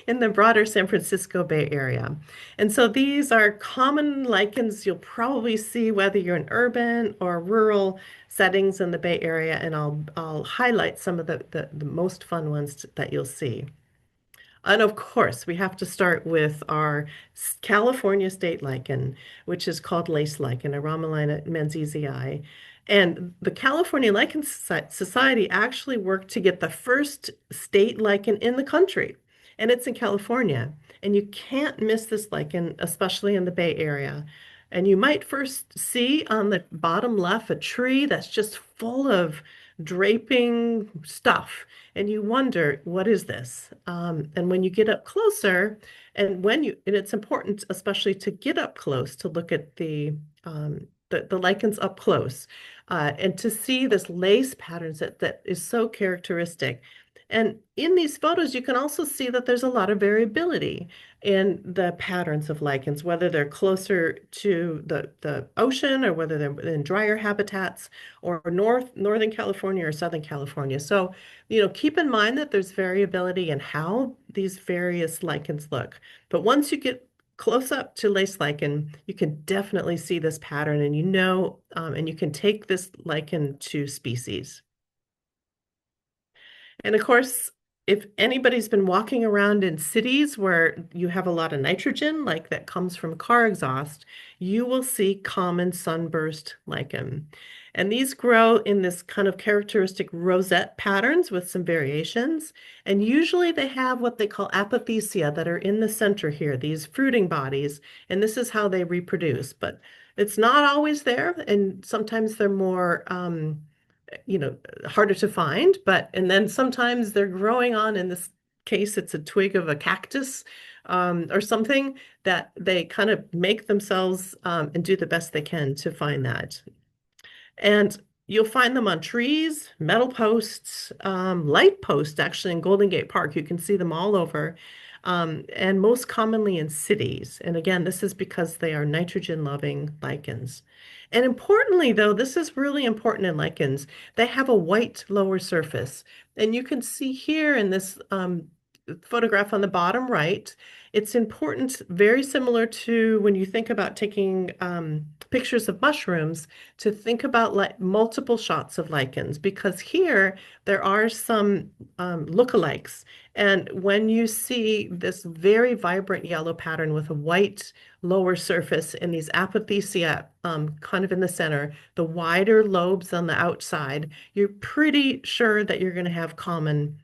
in the broader San Francisco Bay Area. And so these are common lichens you'll probably see whether you're in urban or rural settings in the Bay Area, and I'll highlight some of the most fun ones that you'll see. And of course, we have to start with our California state lichen, which is called lace lichen, Aramelina menziesii. And the California Lichen Society actually worked to get the first state lichen in the country, and it's in California. And you can't miss this lichen, especially in the Bay Area. And you might first see on the bottom left a tree that's just full of draping stuff, and you wonder, what is this? And when you get up closer, and it's important, especially to get up close to look at the lichens up close, and to see this lace patterns that is so characteristic. And in these photos, you can also see that there's a lot of variability in the patterns of lichens, whether they're closer to the ocean or whether they're in drier habitats or Northern California or Southern California. So, keep in mind that there's variability in how these various lichens look. But once you get close up to lace lichen, you can definitely see this pattern, and and you can take this lichen to species. And of course, if anybody's been walking around in cities where you have a lot of nitrogen, like that comes from car exhaust, you will see common sunburst lichen. And these grow in this kind of characteristic rosette patterns with some variations. And usually they have what they call apothecia that are in the center here, these fruiting bodies. And this is how they reproduce. But it's not always there. And sometimes they're more harder to find, and then sometimes they're growing on, in this case, it's a twig of a cactus, or something that they kind of make themselves, and do the best they can to find that. And you'll find them on trees, metal posts, light posts, actually in Golden Gate Park. You can see them all over, and most commonly in cities. And again, this is because they are nitrogen-loving lichens. And importantly, though, this is really important in lichens, they have a white lower surface. And you can see here in this photograph on the bottom right, it's important, very similar to when you think about taking pictures of mushrooms, to think about like multiple shots of lichens, because here there are some lookalikes. And when you see this very vibrant yellow pattern with a white lower surface and these apothecia kind of in the center, the wider lobes on the outside, you're pretty sure that you're going to have common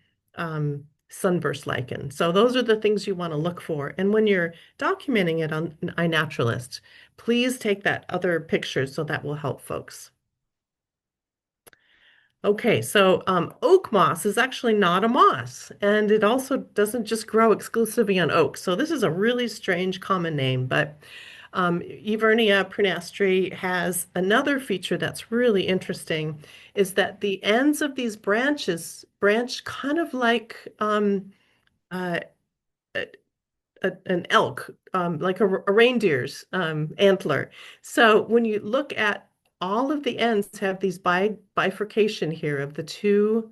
sunburst lichen. So those are the things you want to look for. And when you're documenting it on iNaturalist, please take that other picture, so that will help folks. Okay, so oak moss is actually not a moss, and it also doesn't just grow exclusively on oak. So this is a really strange common name, but Evernia prunastri has another feature that's really interesting, is that the ends of these branches branch kind of like uh, an elk, like a reindeer's antler. So when you look at all of the ends have these bifurcation here of the two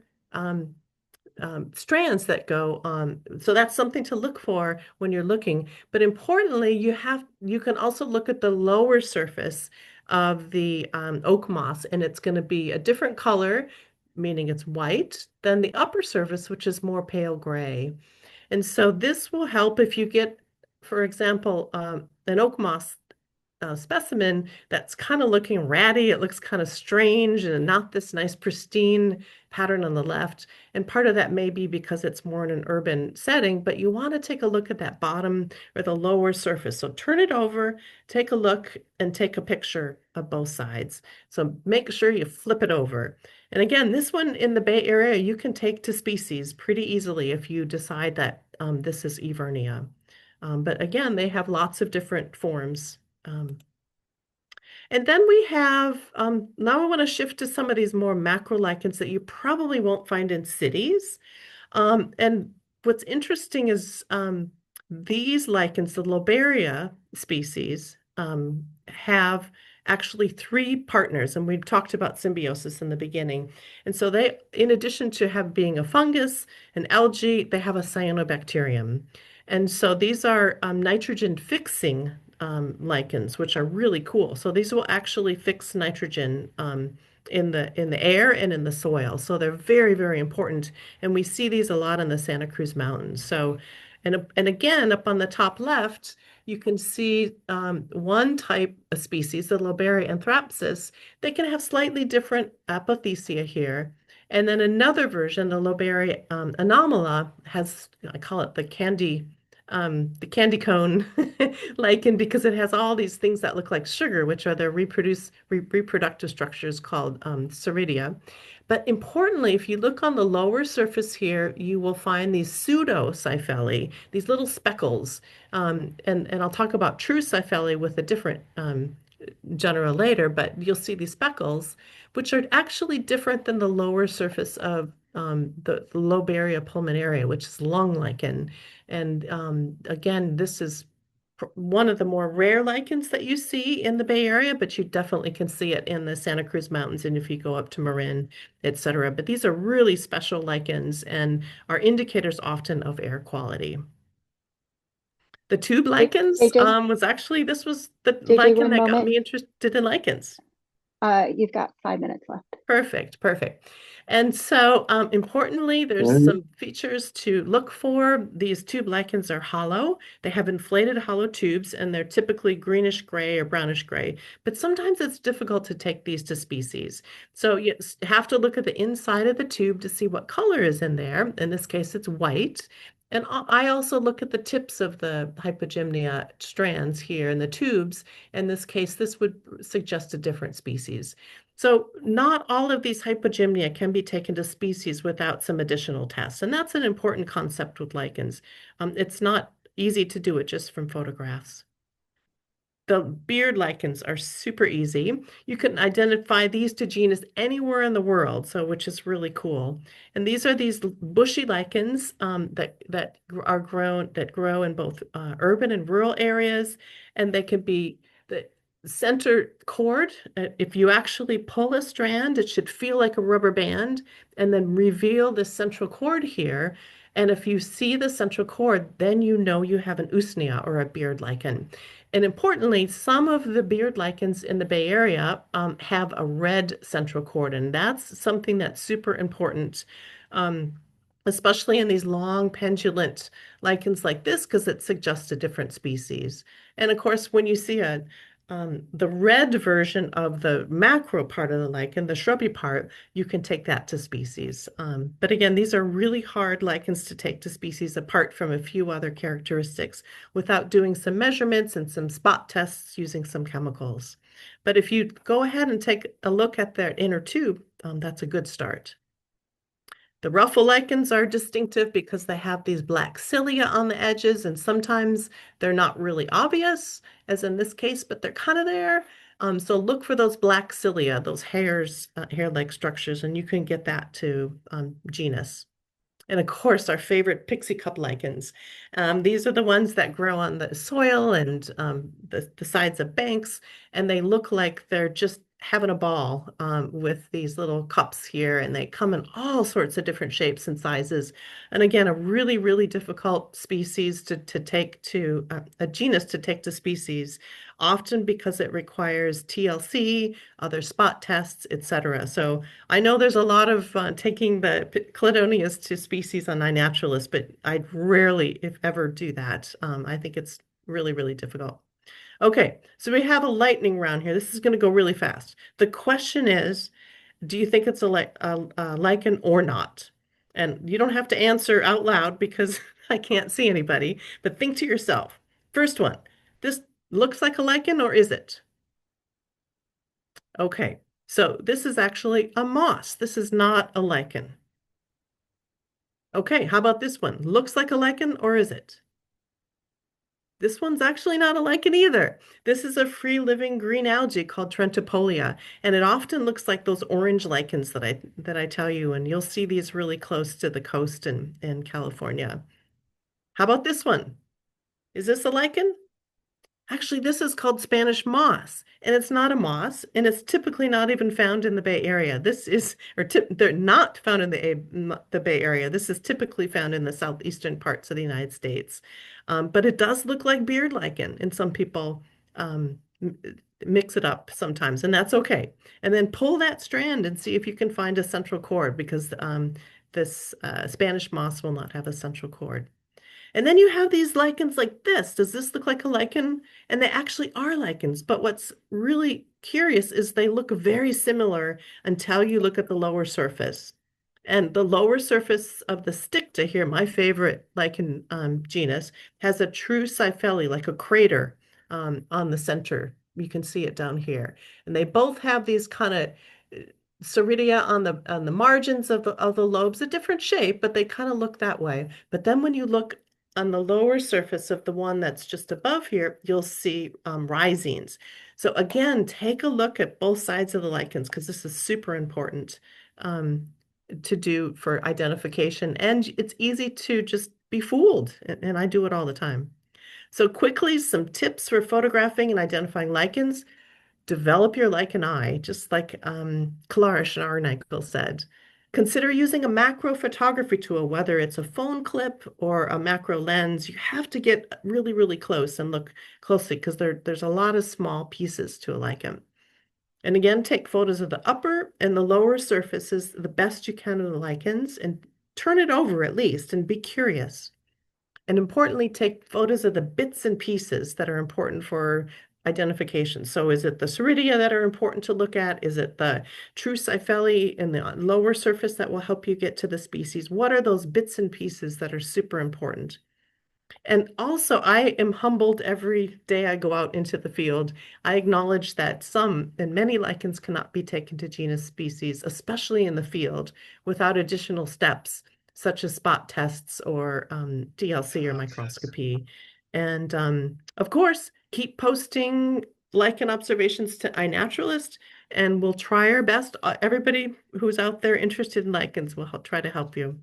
strands that go on. So that's something to look for when you're looking. But importantly, you can also look at the lower surface of the oak moss, and it's going to be a different color, meaning it's white, than the upper surface, which is more pale gray. And so this will help if you get, for example, an oak moss specimen that's kind of looking ratty. It looks kind of strange and not this nice pristine pattern on the left. And part of that may be because it's more in an urban setting, but you want to take a look at that bottom or the lower surface. So turn it over, take a look, and take a picture of both sides. So make sure you flip it over. And again, this one in the Bay Area, you can take to species pretty easily if you decide that this is Evernia. But again, they have lots of different forms. And then we have, now I want to shift to some of these more macro lichens that you probably won't find in cities. And what's interesting is these lichens, the Loberia species, have actually three partners, and we've talked about symbiosis in the beginning. And so they, in addition to being a fungus, an algae, they have a cyanobacterium. And so these are nitrogen fixing lichens, which are really cool. So these will actually fix nitrogen in the air and in the soil. So they're very, very important. And we see these a lot in the Santa Cruz Mountains. So And again, up on the top left, you can see one type of species, the Lobaria anthrapsis. They can have slightly different apothecia here. And then another version, the Lobaria anomala, has, I call it the candy cone lichen, because it has all these things that look like sugar, which are the reproductive structures called ceridia. But importantly, if you look on the lower surface here, you will find these pseudocyphelli, these little speckles. And I'll talk about true cyphelli with a different genera later, but you'll see these speckles, which are actually different than the lower surface of the Lobaria pulmonaria, which is lung lichen. And again, this is one of the more rare lichens that you see in the Bay Area, but you definitely can see it in the Santa Cruz Mountains and if you go up to Marin, etc. But these are really special lichens and are indicators often of air quality. The tube lichens this was the JJ, lichen one that got moment. me interested in lichens. You've got 5 minutes left. Perfect, perfect. And so importantly, there's some features to look for. These tube lichens are hollow. They have inflated hollow tubes, and they're typically greenish gray or brownish gray. But sometimes it's difficult to take these to species. So you have to look at the inside of the tube to see what color is in there. In this case, it's white. And I also look at the tips of the hypogymnia strands here in the tubes. In this case, this would suggest a different species. So not all of these hypogymnia can be taken to species without some additional tests. And that's an important concept with lichens. It's not easy to do it just from photographs. The beard lichens are super easy. You can identify these to genus anywhere in the world, which is really cool. And these are these bushy lichens that grow in both urban and rural areas, and they can be the center cord. If you actually pull a strand, it should feel like a rubber band, and then reveal the central cord here. And if you see the central cord, then you know you have an usnea or a beard lichen. And importantly, some of the beard lichens in the Bay Area have a red central cord, and that's something that's super important, especially in these long pendulant lichens like this, because it suggests a different species. And of course, when you see the red version of the macro part of the lichen, the shrubby part, you can take that to species. But again, these are really hard lichens to take to species apart from a few other characteristics without doing some measurements and some spot tests using some chemicals. But if you go ahead and take a look at their inner tube, that's a good start. The ruffle lichens are distinctive because they have these black cilia on the edges, and sometimes they're not really obvious, as in this case, but they're kind of there. So look for those black cilia, those hair-like structures, and you can get that to genus. And of course, our favorite pixie cup lichens. These are the ones that grow on the soil and the sides of banks, and they look like they're just having a ball with these little cups here, and they come in all sorts of different shapes and sizes. And again, a really, really difficult species to take to a genus to take to species, often because it requires TLC, other spot tests, etc. So I know there's a lot of taking the Cladonias to species on iNaturalist, but I'd rarely, if ever, do that. I think it's really, really difficult. Okay, so we have a lightning round here. This is going to go really fast. The question is, do you think it's a lichen or not? And you don't have to answer out loud because I can't see anybody, but think to yourself. First one, this looks like a lichen or is it? Okay, so this is actually a moss. This is not a lichen. Okay, how about this one? Looks like a lichen or is it? This one's actually not a lichen either. This is a free-living green algae called Trentipolia, and it often looks like those orange lichens that I tell you, and you'll see these really close to the coast in California. How about this one? Is this a lichen? Actually, this is called Spanish moss, and it's not a moss, and it's typically not even found in the Bay Area. They're not found in the Bay Area. This is typically found in the southeastern parts of the United States. But it does look like beard lichen, and some people mix it up sometimes, and that's okay. And then pull that strand and see if you can find a central cord, because this Spanish moss will not have a central cord. And then you have these lichens like this. Does this look like a lichen? And they actually are lichens. But what's really curious is they look very similar until you look at the lower surface. And the lower surface of the Sticta here, my favorite lichen genus, has a true cyphele, like a crater on the center. You can see it down here. And they both have these kind of Ceridia on the margins of the lobes, a different shape, but they kind of look that way. But then when you look on the lower surface of the one that's just above here, you'll see rhizines. So again, take a look at both sides of the lichens because this is super important to do for identification. And it's easy to just be fooled, and I do it all the time. So quickly, some tips for photographing and identifying lichens. Develop your lichen eye, just like Klarish Arnagle said. Consider using a macro photography tool, whether it's a phone clip or a macro lens. You have to get really, really close and look closely because there's a lot of small pieces to a lichen. And again, take photos of the upper and the lower surfaces the best you can of the lichens and turn it over at least and be curious. And importantly, take photos of the bits and pieces that are important for identification. So is it the Ceridia that are important to look at? Is it the true cyphele in the lower surface that will help you get to the species? What are those bits and pieces that are super important? And also, I am humbled every day I go out into the field. I acknowledge that some and many lichens cannot be taken to genus species, especially in the field, without additional steps, such as spot tests or DLC or microscopy. And of course, keep posting lichen observations to iNaturalist, and we'll try our best. Everybody who's out there interested in lichens will try to help you.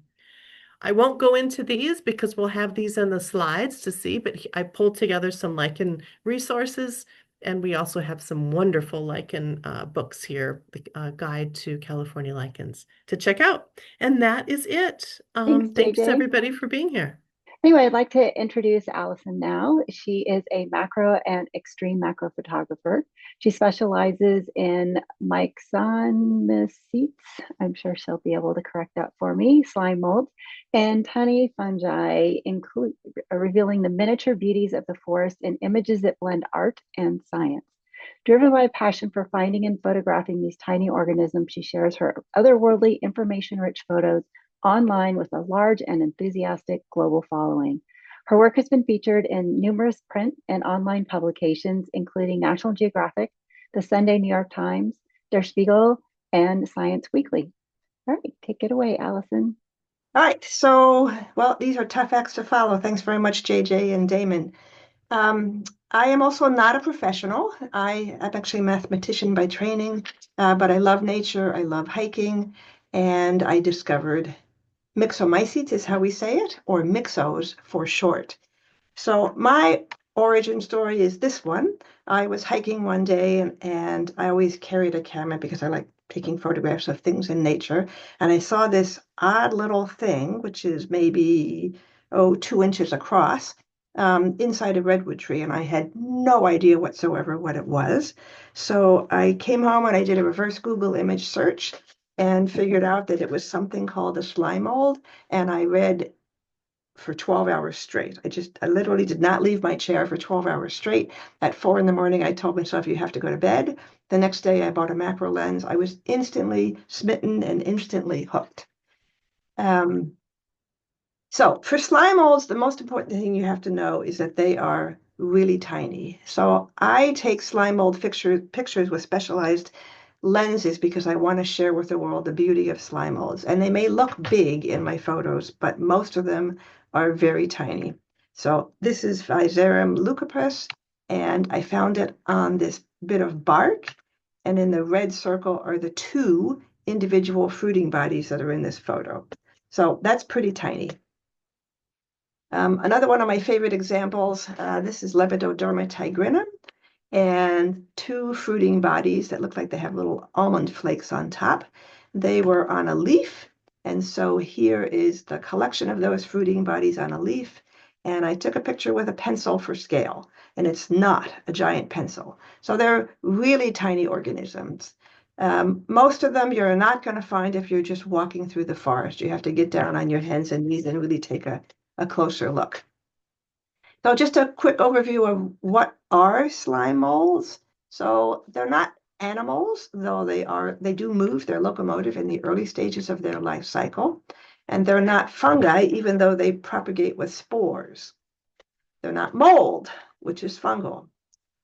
I won't go into these because we'll have these in the slides to see, but I pulled together some lichen resources, and we also have some wonderful lichen books here, the Guide to California Lichens to check out. And that is it. Thanks JJ. everybody for being here. Anyway, I'd like to introduce Alison now. She is a macro and extreme macro photographer. She specializes in Myxomycetes, I'm sure she'll be able to correct that for me, slime molds, and tiny fungi, revealing the miniature beauties of the forest in images that blend art and science. Driven by a passion for finding and photographing these tiny organisms, she shares her otherworldly, information-rich photos online with a large and enthusiastic global following. Her work has been featured in numerous print and online publications, including National Geographic, the Sunday New York Times, Der Spiegel, and Science Weekly. All right, take it away, Alison. All right, so, well, these are tough acts to follow. Thanks very much, JJ and Damon. I am also not a professional. I'm actually a mathematician by training, but I love nature, I love hiking, and I discovered Myxomycetes is how we say it, or Myxos for short. So my origin story is this one. I was hiking one day and I always carried a camera because I like taking photographs of things in nature. And I saw this odd little thing, which is maybe, 2 inches across, inside a redwood tree. And I had no idea whatsoever what it was. So I came home and I did a reverse Google image search and figured out that it was something called a slime mold. And I read for 12 hours straight. I literally did not leave my chair for 12 hours straight. At 4 in the morning, I told myself, you have to go to bed. The next day, I bought a macro lens. I was instantly smitten and instantly hooked. So for slime molds, the most important thing you have to know is that they are really tiny. So I take slime mold pictures with specialized lenses because I want to share with the world the beauty of slime molds. And they may look big in my photos, but most of them are very tiny. So this is Physarum leucopus, and I found it on this bit of bark. And in the red circle are the 2 individual fruiting bodies that are in this photo. So that's pretty tiny. Another one of my favorite examples, this is Lepidoderma tigrinum, and 2 fruiting bodies that look like they have little almond flakes on top. They were on a leaf, and so here is the collection of those fruiting bodies on a leaf, and I took a picture with a pencil for scale, and it's not a giant pencil. So they're really tiny organisms. Most of them you're not going to find if you're just walking through the forest. You have to get down on your hands and knees and really take a closer look. So just a quick overview of what are slime molds. So they're not animals, though they do move, they're locomotive in the early stages of their life cycle. And they're not fungi, even though they propagate with spores. They're not mold, which is fungal.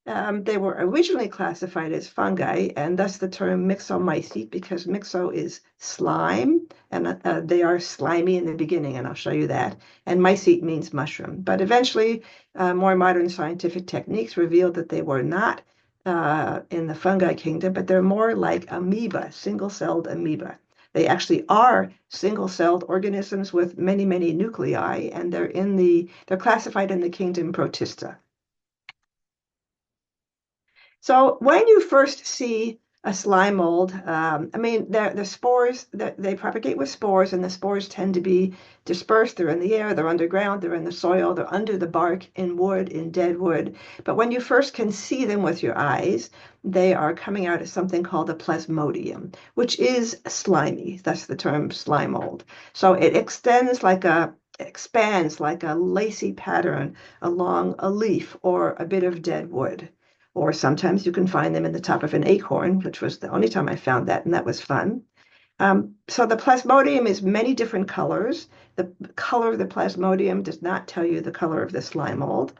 They were originally classified as fungi, and thus the term Myxomycetes, because myxo is slime, and they are slimy in the beginning, and I'll show you that. And mycete means mushroom. But eventually, more modern scientific techniques revealed that they were not in the fungi kingdom, but they're more like amoeba, single-celled amoeba. They actually are single-celled organisms with many, many nuclei, and they're classified in the kingdom Protista. So when you first see a slime mold, the spores, they propagate with spores, and the spores tend to be dispersed. They're in the air, they're underground, they're in the soil, they're under the bark, in wood, in dead wood. But when you first can see them with your eyes, they are coming out as something called a plasmodium, which is slimy. That's the term slime mold. So it expands like a lacy pattern along a leaf or a bit of dead wood. Or sometimes you can find them in the top of an acorn, which was the only time I found that, and that was fun. So the plasmodium is many different colors. The color of the plasmodium does not tell you the color of the slime mold.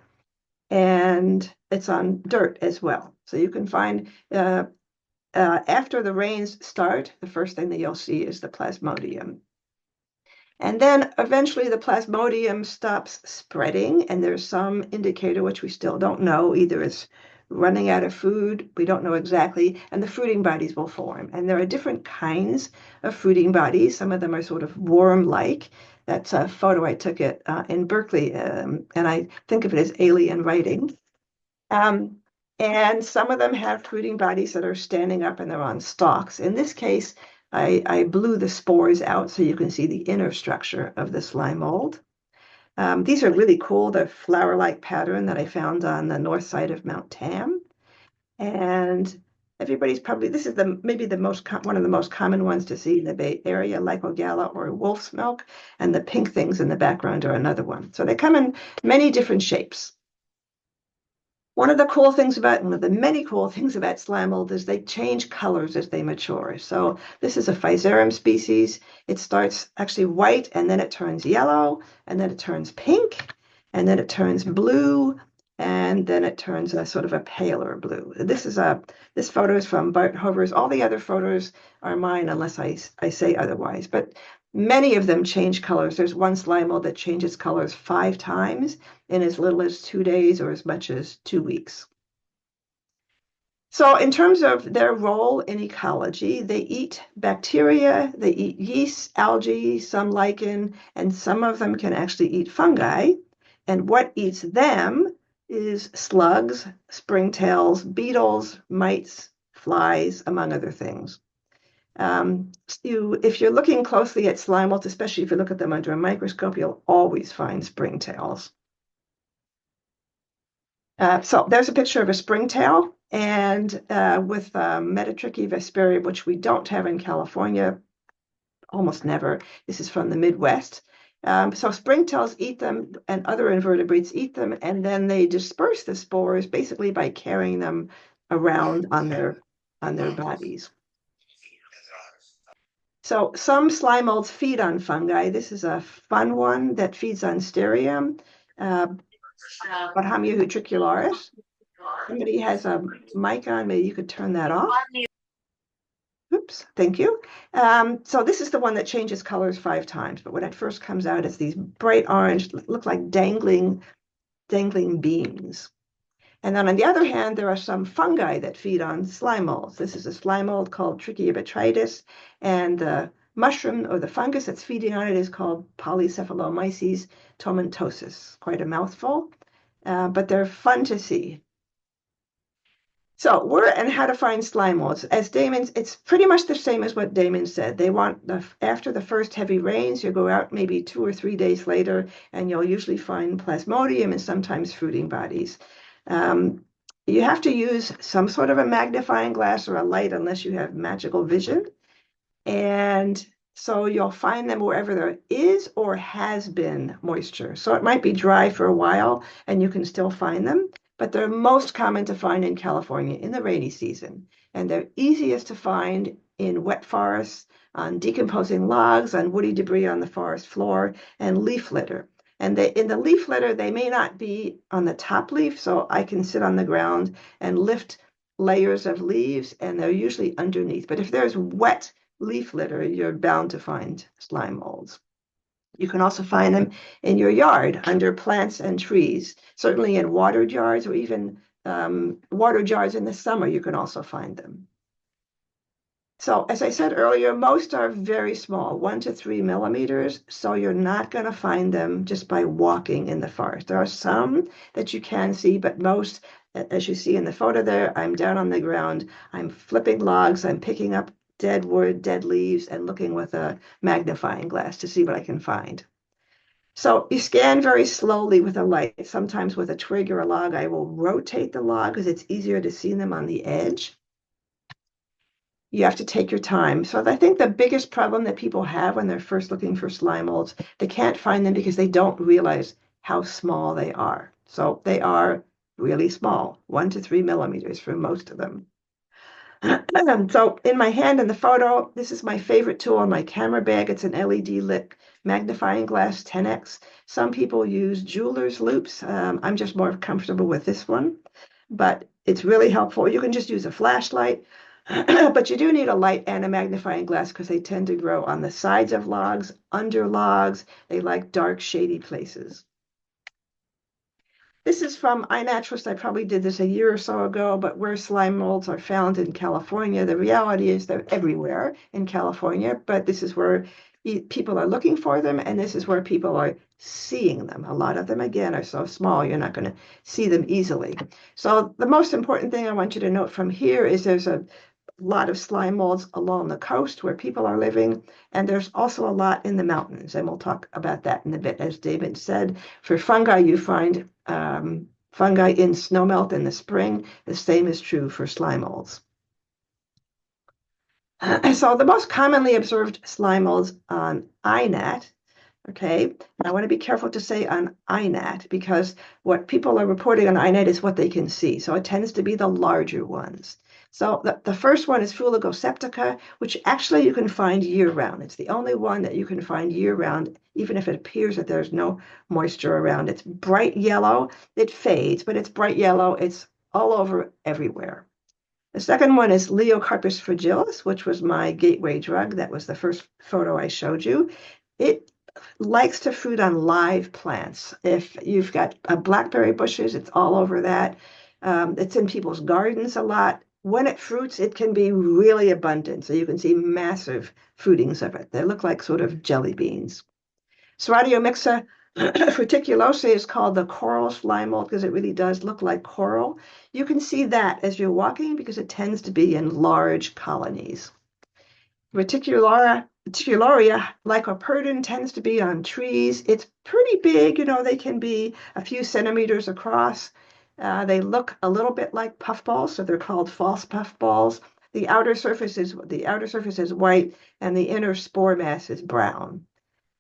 And it's on dirt as well. So you can find, after the rains start, the first thing that you'll see is the plasmodium. And then eventually the plasmodium stops spreading, and there's some indicator, which we still don't know, either it's running out of food, we don't know exactly, and the fruiting bodies will form. And there are different kinds of fruiting bodies. Some of them are sort of worm-like. That's a photo I took in Berkeley, and I think of it as alien writing. And some of them have fruiting bodies that are standing up and they're on stalks. In this case, I blew the spores out so you can see the inner structure of the slime mold. These are really cool, the flower-like pattern that I found on the north side of Mount Tam. And everybody's probably, this is maybe one of the most common ones to see in the Bay Area, Lycogala or wolf's milk, and the pink things in the background are another one. So they come in many different shapes. One of the many cool things about slime mold is they change colors as they mature. So this is a Physarum species. It starts actually white, and then it turns yellow, and then it turns pink, and then it turns blue, and then it turns a sort of a paler blue. This photo is from Bart Hover's. All the other photos are mine unless I say otherwise. But many of them change colors. There's one slime mold that changes colors 5 times in as little as 2 days or as much as 2 weeks. So in terms of their role in ecology, they eat bacteria, they eat yeast, algae, some lichen, and some of them can actually eat fungi. And what eats them is slugs, springtails, beetles, mites, flies, among other things. If you're looking closely at slime molds, especially if you look at them under a microscope, you'll always find springtails. So there's a picture of a springtail, and with Metatrichi vesperia, which we don't have in California, almost never. This is from the Midwest. So springtails eat them, and other invertebrates eat them, and then they disperse the spores basically by carrying them around on their bodies. So some slime molds feed on fungi. This is a fun one that feeds on Sterium, Bothamia utricularis. Somebody has a mic on, maybe you could turn that off. Oops, thank you. So this is the one that changes colors 5 times, but when it first comes out, it's these bright orange, look like dangling beams. And then on the other hand, there are some fungi that feed on slime molds. This is a slime mold called Trichiobotrytis, and the mushroom or the fungus that's feeding on it is called Polycephalomyces tomentosus. Quite a mouthful, but they're fun to see. So and how to find slime molds. As Damon's, it's pretty much the same as what Damon said. They want after the first heavy rains, you go out maybe 2 or 3 days later, and you'll usually find plasmodium and sometimes fruiting bodies. You have to use some sort of a magnifying glass or a light unless you have magical vision. And So you'll find them wherever there is or has been moisture. So it might be dry for a while and you can still find them, but they're most common to find in California in the rainy season. And they're easiest to find in wet forests, on decomposing logs, on woody debris on the forest floor, and leaf litter. And in the leaf litter, they may not be on the top leaf, so I can sit on the ground and lift layers of leaves, and they're usually underneath. But if there's wet leaf litter, you're bound to find slime molds. You can also find them in your yard under plants and trees, certainly in water jars, or even water jars in the summer, you can also find them. So as I said earlier, most are very small, 1 to 3 millimeters, so you're not going to find them just by walking in the forest. There are some that you can see, but most, as you see in the photo there, I'm down on the ground, I'm flipping logs, I'm picking up dead wood, dead leaves, and looking with a magnifying glass to see what I can find. So you scan very slowly with a light. Sometimes with a twig or a log, I will rotate the log because it's easier to see them on the edge. You have to take your time. So I think the biggest problem that people have when they're first looking for slime molds, they can't find them because they don't realize how small they are. So they are really small, 1 to 3 millimeters for most of them. So in my hand in the photo, this is my favorite tool in my camera bag. It's an LED lit magnifying glass 10x. Some people use jeweler's loops. I'm just more comfortable with this one, but it's really helpful. You can just use a flashlight, but you do need a light and a magnifying glass because they tend to grow on the sides of logs, under logs. They like dark, shady places. This is from iNaturalist. I probably did this a year or so ago, but where slime molds are found in California, the reality is they're everywhere in California, but this is where people are looking for them, and this is where people are seeing them. A lot of them, again, are so small, you're not going to see them easily. So the most important thing I want you to note from here is there's a lot of slime molds along the coast where people are living, and there's also a lot in the mountains, and we'll talk about that in a bit. As David said, for fungi, you find fungi in snowmelt in the spring. The same is true for slime molds. So the most commonly observed slime molds on iNat, okay, and I want to be careful to say on iNat because what people are reporting on iNat is what they can see. So it tends to be the larger ones. So the first one is Fulgoseptica, which actually you can find year-round. It's the only one that you can find year-round, even if it appears that there's no moisture around. It's bright yellow. It fades, but it's bright yellow. It's all over everywhere. The second one is Leocarpus fragilis, which was my gateway drug. That was the first photo I showed you. It likes to fruit on live plants. If you've got blackberry bushes, it's all over that. It's in people's gardens a lot. When it fruits, it can be really abundant. So you can see massive fruitings of it. They look like sort of jelly beans. Ceratiomyxa reticulosa is called the coral slime mold because it really does look like coral. You can see that as you're walking because it tends to be in large colonies. Reticularia lycoperdon tends to be on trees. It's pretty big, they can be a few centimeters across. They look a little bit like puffballs, so they're called false puffballs. The outer surface is white, and the inner spore mass is brown.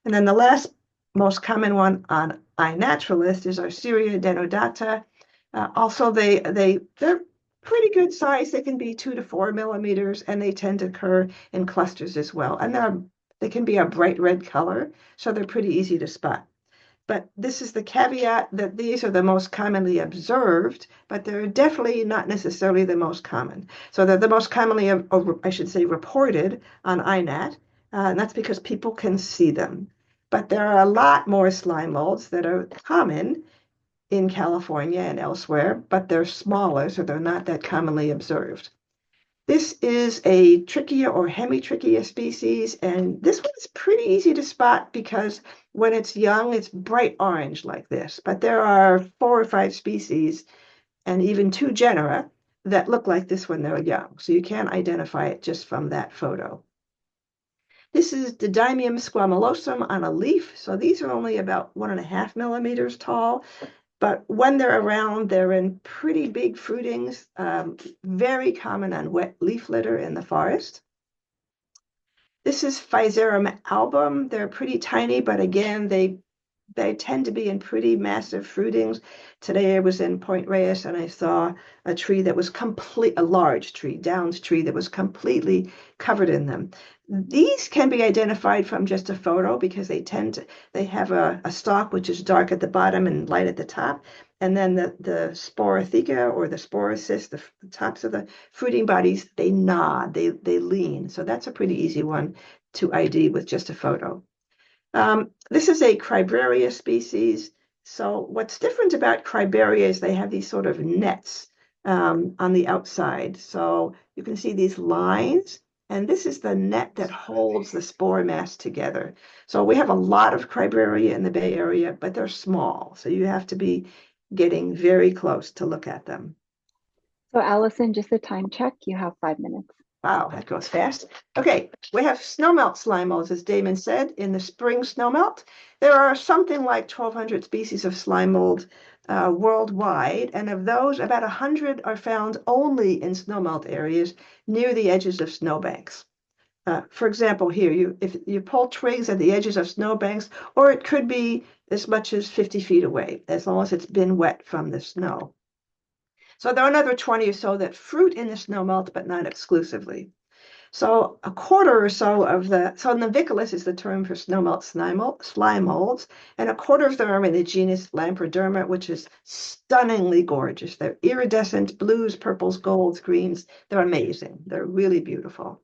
And then the last most common one on iNaturalist is Arceria denodata. Also, they're pretty good size. They can be 2 to 4 millimeters, and they tend to occur in clusters as well. And they can be a bright red color, so they're pretty easy to spot. But this is the caveat that these are the most commonly observed, but they're definitely not necessarily the most common. So they're the most commonly, I should say, reported on iNat, and that's because people can see them. But there are a lot more slime molds that are common in California and elsewhere, but they're smaller, so they're not that commonly observed. This is a Trichia or Hemitrichia species, and this one's pretty easy to spot because when it's young, it's bright orange like this. But there are 4 or 5 species and even 2 genera that look like this when they're young, so you can't identify it just from that photo. This is Didymium squamulosum on a leaf, so these are only about 1.5 millimeters tall. But when they're around, they're in pretty big fruitings, very common on wet leaf litter in the forest. This is Physarum album. They're pretty tiny, but again, they tend to be in pretty massive fruitings. Today I was in Point Reyes and I saw a tree that was a large tree, Downs tree that was completely covered in them. These can be identified from just a photo because they have a stalk which is dark at the bottom and light at the top. And then the sporotheca or the sporocyst, the tops of the fruiting bodies, they nod, they lean. So that's a pretty easy one to ID with just a photo. This is a Cribaria species. So what's different about Cribaria is they have these sort of nets on the outside. So you can see these lines, and this is the net that holds the spore mass together. So we have a lot of Cribaria in the Bay Area, but they're small. So you have to be getting very close to look at them. So Alison, just a time check, you have 5 minutes. Wow, that goes fast. Okay, we have snowmelt slime molds, as Damon said, in the spring snowmelt. There are something like 1,200 species of slime mold worldwide, and of those, about 100 are found only in snowmelt areas near the edges of snowbanks. For example, here, if you pull twigs at the edges of snowbanks, or it could be as much as 50 feet away, as long as it's been wet from the snow. So there are another 20 or so that fruit in the snowmelt, but not exclusively. So a quarter or so so naviculus is the term for snowmelt slime molds, and a quarter of them are in the genus Lamproderma, which is stunningly gorgeous. They're iridescent, blues, purples, golds, greens. They're amazing. They're really beautiful.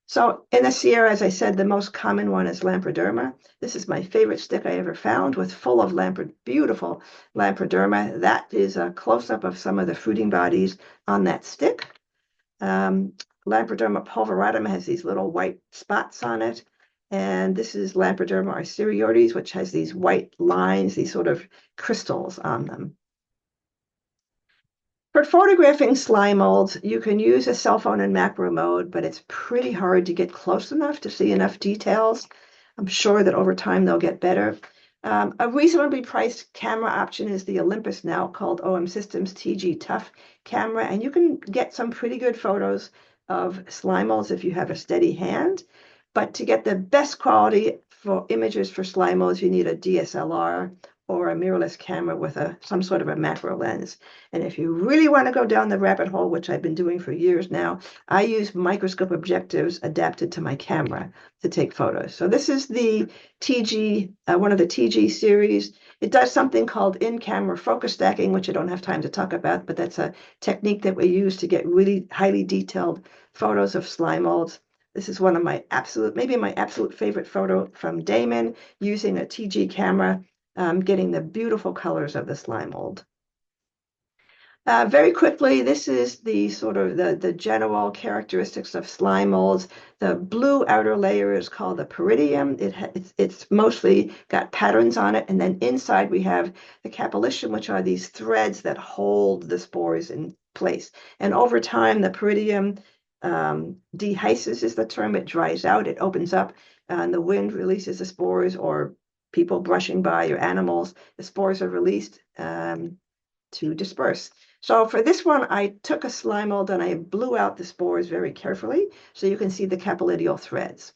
So in the Sierra, as I said, the most common one is Lamproderma. This is my favorite stick I ever found with full of beautiful Lamproderma. That is a close-up of some of the fruiting bodies on that stick. Lamproderma pulveratum has these little white spots on it. And this is Lamproderma arceriotes, which has these white lines, these sort of crystals on them. For photographing slime molds, you can use a cell phone in macro mode, but it's pretty hard to get close enough to see enough details. I'm sure that over time they'll get better. A reasonably priced camera option is the Olympus now called OM Systems TG Tough camera, and you can get some pretty good photos of slime molds if you have a steady hand. But to get the best quality for images for slime molds, you need a DSLR or a mirrorless camera with some sort of a macro lens. And if you really want to go down the rabbit hole, which I've been doing for years now, I use microscope objectives adapted to my camera to take photos. So this is the TG, one of the TG series. It does something called in-camera focus stacking, which I don't have time to talk about, but that's a technique that we use to get really highly detailed photos of slime molds. This is one of my maybe my absolute favorite photo from Damon using a TG camera, getting the beautiful colors of the slime mold. Very quickly, this is the sort of the general characteristics of slime molds. The blue outer layer is called the peridium. It's mostly got patterns on it. And then inside we have the capillicium, which are these threads that hold the spores in place. And over time, the peridium dehisces is the term. It dries out, it opens up, and the wind releases the spores, or people brushing by or animals, the spores are released to disperse. So for this one, I took a slime mold and I blew out the spores very carefully so you can see the capillidial threads.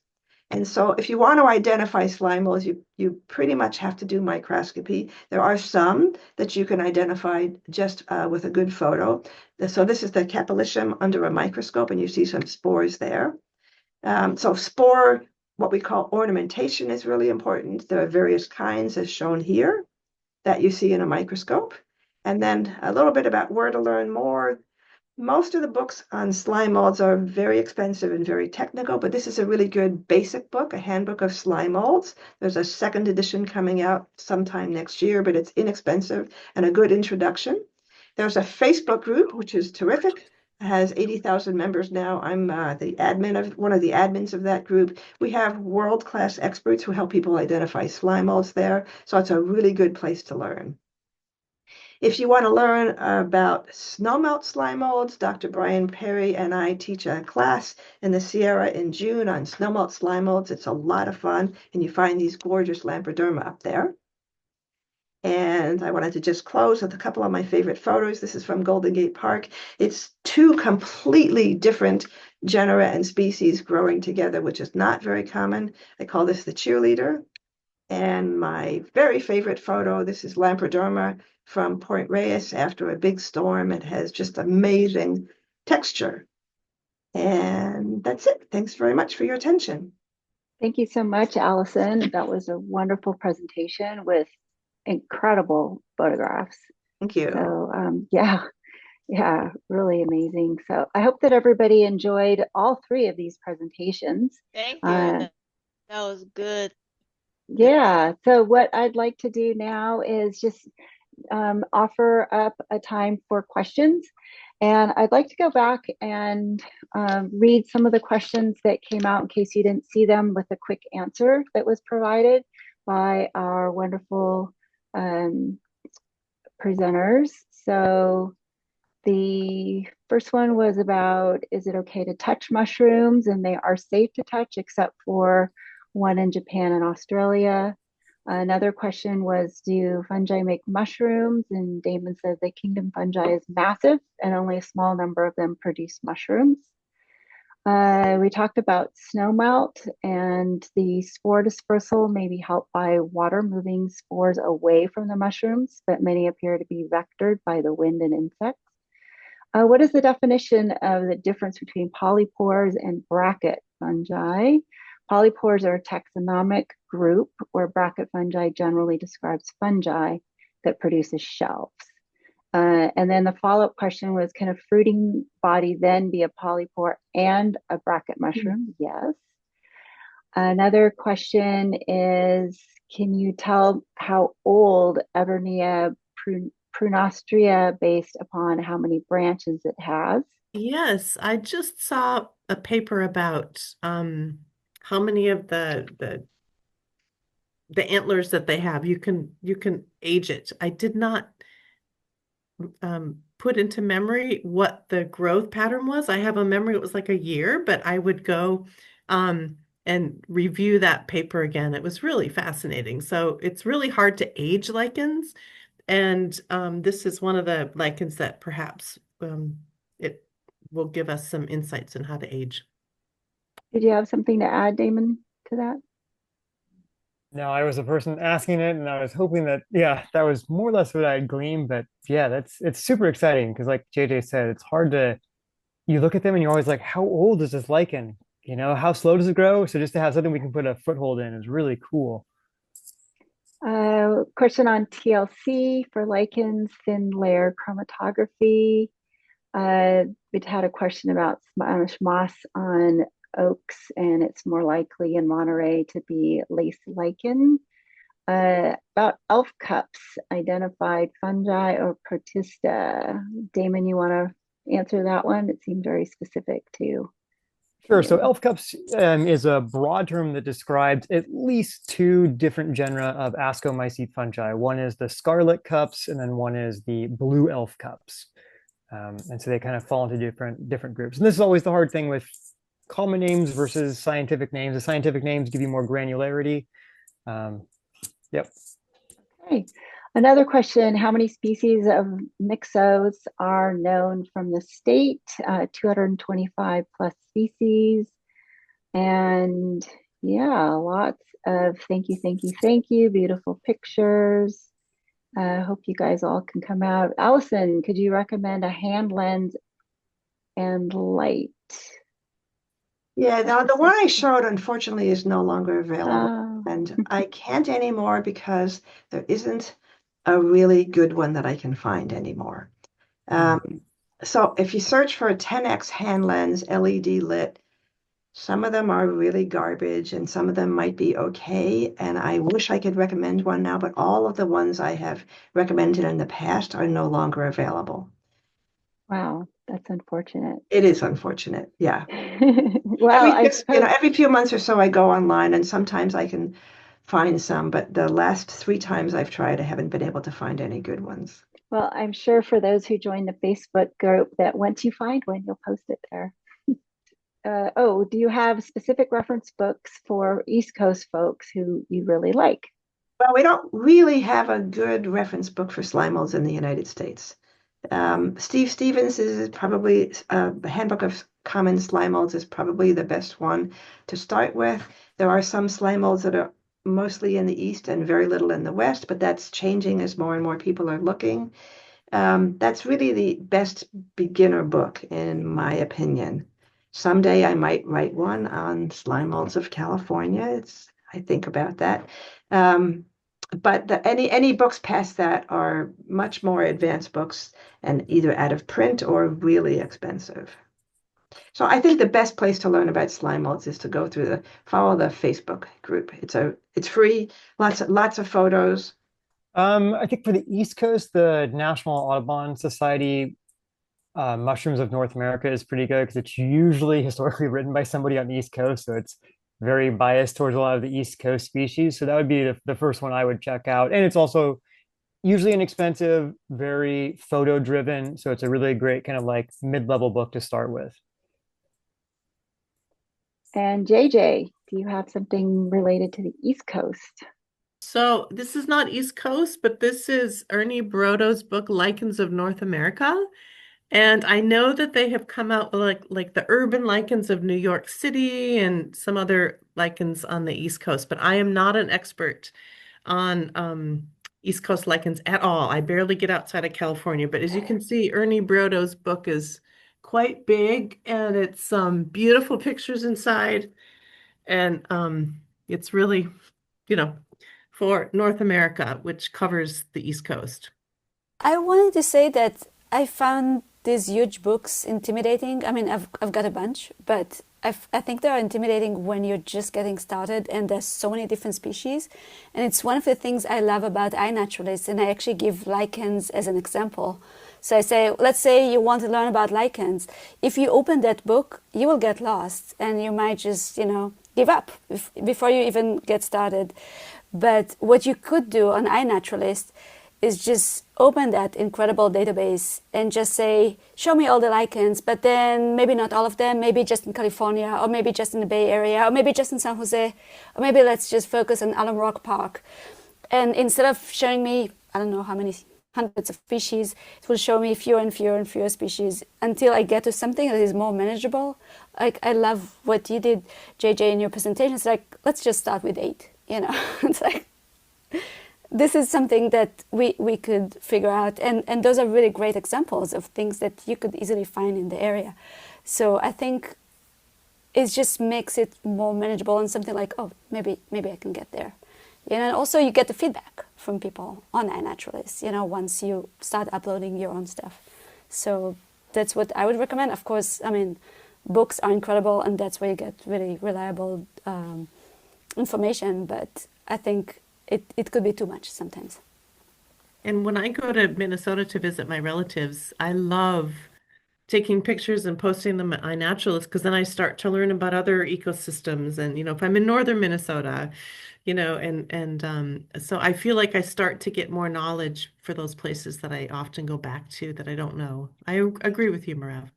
And so if you want to identify slime molds, you pretty much have to do microscopy. There are some that you can identify just with a good photo. So this is the capillicium under a microscope, and you see some spores there. So spore, what we call ornamentation, is really important. There are various kinds as shown here that you see in a microscope. And then a little bit about where to learn more. Most of the books on slime molds are very expensive and very technical, but this is a really good basic book, a handbook of slime molds. There's a second edition coming out sometime next year, but it's inexpensive and a good introduction. There's a Facebook group, which is terrific. It has 80,000 members now. I'm the admin of one of the admins of that group. We have world-class experts who help people identify slime molds there, so it's a really good place to learn. If you want to learn about snowmelt slime molds, Dr. Brian Perry and I teach a class in the Sierra in June on snowmelt slime molds. It's a lot of fun, and you find these gorgeous Lamproderma up there. And I wanted to just close with a couple of my favorite photos. This is from Golden Gate Park. It's two completely different genera and species growing together, which is not very common. I call this the cheerleader. And my very favorite photo, this is Lamproderma from Point Reyes after a big storm. It has just amazing texture. And that's it. Thanks very much for your attention. Thank you so much, Allison. That was a wonderful presentation with incredible photographs. Thank you. So yeah, really amazing. So I hope that everybody enjoyed all three of these presentations. Thank you. That was good. Yeah, so what I'd like to do now is just offer up a time for questions. And I'd like to go back and read some of the questions that came out in case you didn't see them, with a quick answer that was provided by our wonderful presenters. So the first one was about, is it okay to touch mushrooms? And they are safe to touch, except for one in Japan and Australia. Another question was, do fungi make mushrooms? And Damon says the kingdom fungi is massive and only a small number of them produce mushrooms. We talked about snowmelt, and the spore dispersal may be helped by water moving spores away from the mushrooms, but many appear to be vectored by the wind and insects. What is the definition of the difference between polypores and bracket fungi? Polypores are a taxonomic group, where bracket fungi generally describes fungi that produces shells. And then the follow-up question was, can a fruiting body then be a polypore and a bracket mushroom? Yes. Another question is, can you tell how old Evernia prunostria based upon how many branches it has? Yes, I just saw a paper about how many of the antlers that they have. You can age it. I did not put into memory what the growth pattern was. I have a memory it was like a year, but I would go and review that paper again. It was really fascinating. So it's really hard to age lichens, and this is one of the lichens that perhaps it will give us some insights on how to age. Did you have something to add, Damon, to that? No, I was the person asking it, and I was hoping that, yeah, that was more or less what I had gleaned. But yeah, it's super exciting because, like JJ said, it's hard to, you look at them and you're always like, how old is this lichen? You know, how slow does it grow? So just to have something we can put a foothold in is really cool. Question on TLC for lichens, thin layer chromatography. We had a question about Spanish moss on oaks, and it's more likely in Monterey to be lace lichen. About elf cups, identified fungi or protista. Damon, you want to answer that one? It seemed very specific to. Sure. So elf cups is a broad term that describes at least two different genera of ascomycete fungi. One is the scarlet cups, and then one is the blue elf cups. And so they kind of fall into different groups. And this is always the hard thing with common names versus scientific names. The scientific names give you more granularity. Yep. Okay. Another question, how many species of Myxos are known from the state? 225 plus species. And yeah, lots of thank you, beautiful pictures. I hope you guys all can come out. Allison, could you recommend a hand lens and light? Yeah, now the one I showed, unfortunately, is no longer available. Oh. And I can't anymore because there isn't a really good one that I can find anymore. So if you search for a 10x hand lens, LED lit, some of them are really garbage and some of them might be okay. And I wish I could recommend one now, but all of the ones I have recommended in the past are no longer available. Wow, that's unfortunate. It is unfortunate, yeah. Well, every few months or so I go online and sometimes I can find some, but the last 3 times I've tried, I haven't been able to find any good ones. Well, I'm sure for those who join the Facebook group that once you find one, you'll post it there. Do you have specific reference books for East Coast folks who you really like? Well, we don't really have a good reference book for slime molds in the United States. Steve Stevens is probably the Handbook of Common Slime Molds is probably the best one to start with. There are some slime molds that are mostly in the East and very little in the West, but that's changing as more and more people are looking. That's really the best beginner book, in my opinion. Someday I might write one on slime molds of California. I think about that. But any books past that are much more advanced books and either out of print or really expensive. So I think the best place to learn about slime molds is to follow the Facebook group. It's free, lots of photos. I think for the East Coast, the National Audubon Society Mushrooms of North America is pretty good because it's usually historically written by somebody on the East Coast. So it's very biased towards a lot of the East Coast species. So that would be the first one I would check out. And it's also usually inexpensive, very photo driven. So it's a really great kind of like mid-level book to start with. And JJ, do you have something related to the East Coast? So this is not East Coast, but this is Ernie Brodo's book, Lichens of North America. And I know that they have come out with like the urban lichens of New York City and some other lichens on the East Coast, but I am not an expert on East Coast lichens at all. I barely get outside of California, but as you can see, Ernie Brodo's book is quite big and it's some beautiful pictures inside. And it's really, you know, for North America, which covers the East Coast. I wanted to say that I found these huge books intimidating. I mean, I've got a bunch, but I think they're intimidating when you're just getting started and there's so many different species. And it's one of the things I love about iNaturalist, and I actually give lichens as an example. So I say, let's say you want to learn about lichens. If you open that book, you will get lost and you might just, give up before you even get started. But what you could do on iNaturalist is just open that incredible database and just say, show me all the lichens, but then maybe not all of them, maybe just in California, or maybe just in the Bay Area, or maybe just in San Jose, or maybe let's just focus on Alum Rock Park. And instead of showing me, I don't know how many hundreds of species, it will show me fewer and fewer and fewer species until I get to something that is more manageable. Like, I love what you did, JJ, in your presentation. It's like, let's just start with 8, It's like, this is something that we could figure out. And those are really great examples of things that you could easily find in the area. So I think it just makes it more manageable and something like, oh, maybe I can get there. And also you get the feedback from people on iNaturalist, once you start uploading your own stuff. So that's what I would recommend. Of course, I mean, books are incredible and that's where you get really reliable information, but I think it could be too much sometimes. And when I go to Minnesota to visit my relatives, I love taking pictures and posting them at iNaturalist because then I start to learn about other ecosystems. And, if I'm in northern Minnesota, so I feel like I start to get more knowledge for those places that I often go back to that I don't know. I agree with you, Merav.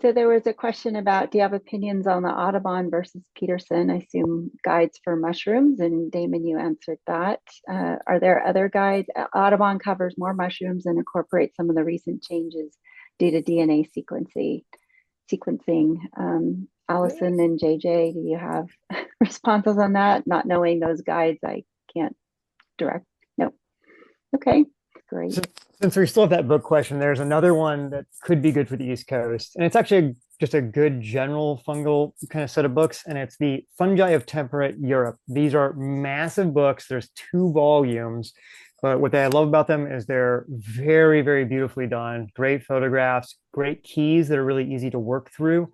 So there was a question about, do you have opinions on the Audubon versus Peterson, I assume, guides for mushrooms? And Damon, you answered that. Are there other guides? Audubon covers more mushrooms and incorporates some of the recent changes due to DNA sequencing. Allison and JJ, do you have responses on that? Not knowing those guides, I can't direct. No. Okay, great. So, since we still have that book question, there's another one that could be good for the East Coast. And it's actually just a good general fungal kind of set of books. And it's the Fungi of Temperate Europe. These are massive books. There's 2 volumes. But what I love about them is they're very, very beautifully done. Great photographs, great keys that are really easy to work through.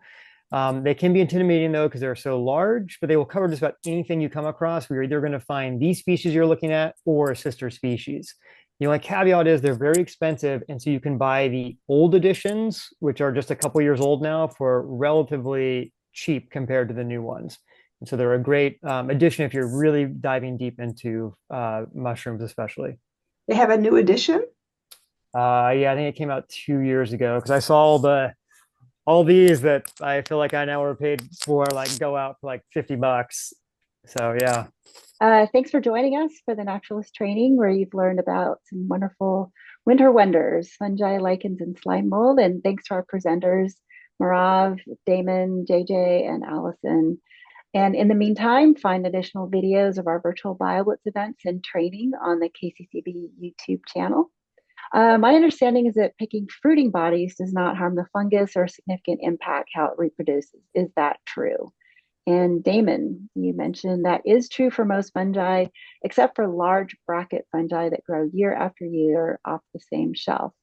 They can be intimidating though, because they're so large, but they will cover just about anything you come across. We're either going to find these species you're looking at or a sister species. The only caveat is they're very expensive. And so you can buy the old editions, which are just a couple years old now, for relatively cheap compared to the new ones. And so they're a great addition if you're really diving deep into mushrooms, especially. They have a new edition? Yeah, I think it came out 2 years ago because I saw all these that I feel like I now were paid for, like, go out for like $50. So yeah. Thanks for joining us for the Naturalist training, where you've learned about some wonderful winter wonders, fungi, lichens, and slime mold. And thanks to our presenters, Merav, Damon, JJ, and Allison. And in the meantime, find additional videos of our virtual BioBlitz events and training on the KCCB YouTube channel. My understanding is that picking fruiting bodies does not harm the fungus or significant impact how it reproduces. Is that true? And Damon, you mentioned that is true for most fungi, except for large bracket fungi that grow year after year off the same shelf.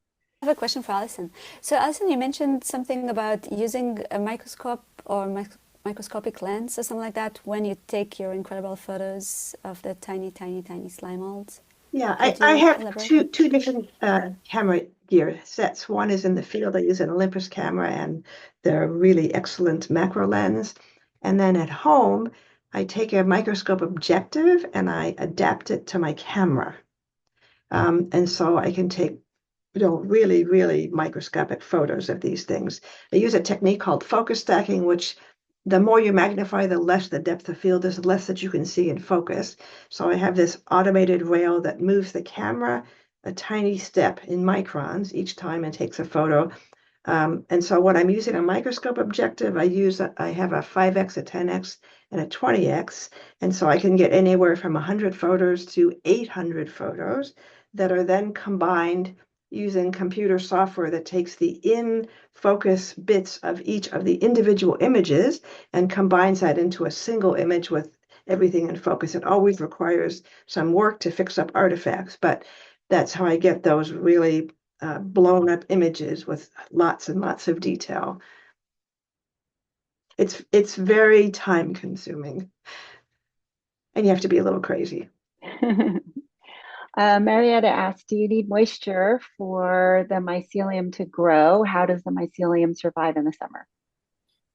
I have a question for Alison. So Alison, you mentioned something about using a microscope or microscopic lens or something like that when you take your incredible photos of the tiny, tiny, tiny slime molds. Yeah, Could I you have elaborate? two different camera gear sets. One is in the field. I use an Olympus camera, and they're really excellent macro lens. And then at home, I take a microscope objective and I adapt it to my camera. And so I can take, really, really microscopic photos of these things. I use a technique called focus stacking, which the more you magnify, the less the depth of field is, the less that you can see in focus. So I have this automated rail that moves the camera a tiny step in microns each time and takes a photo. And so when I'm using a microscope objective, I have a 5x, a 10x, and a 20x. And so I can get anywhere from 100 photos to 800 photos that are then combined using computer software that takes the in-focus bits of each of the individual images and combines that into a single image with everything in focus. It always requires some work to fix up artifacts, but that's how I get those really blown up images with lots and lots of detail. It's very time consuming, and you have to be a little crazy. Marietta asked, do you need moisture for the mycelium to grow? How does the mycelium survive in the summer?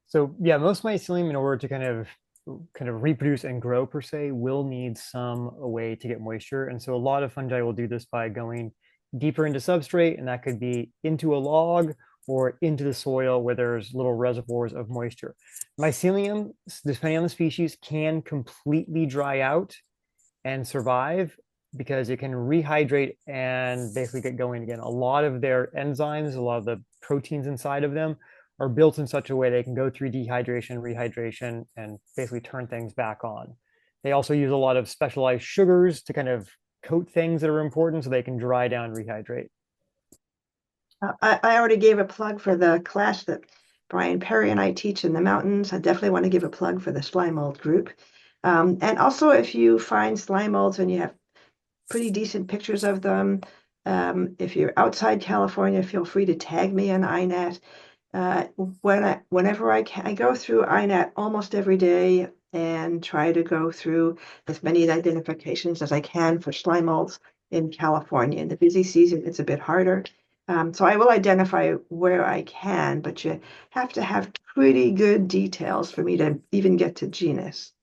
So yeah, most mycelium, in order to kind of reproduce and grow per se, will need some way to get moisture. And so a lot of fungi will do this by going deeper into substrate, and that could be into a log or into the soil where there's little reservoirs of moisture. Mycelium, depending on the species, can completely dry out and survive because it can rehydrate and basically get going again. A lot of their enzymes, a lot of the proteins inside of them are built in such a way they can go through dehydration, rehydration, and basically turn things back on. They also use a lot of specialized sugars to kind of coat things that are important so they can dry down, rehydrate. I already gave a plug for the class that Brian Perry and I teach in the mountains. I definitely want to give a plug for the slime mold group. And also, if you find slime molds and you have pretty decent pictures of them, if you're outside California, feel free to tag me on iNat. Whenever I can, I go through iNat almost every day and try to go through as many identifications as I can for slime molds in California. In the busy season, it's a bit harder. So I will identify where I can, but you have to have pretty good details for me to even get to genus.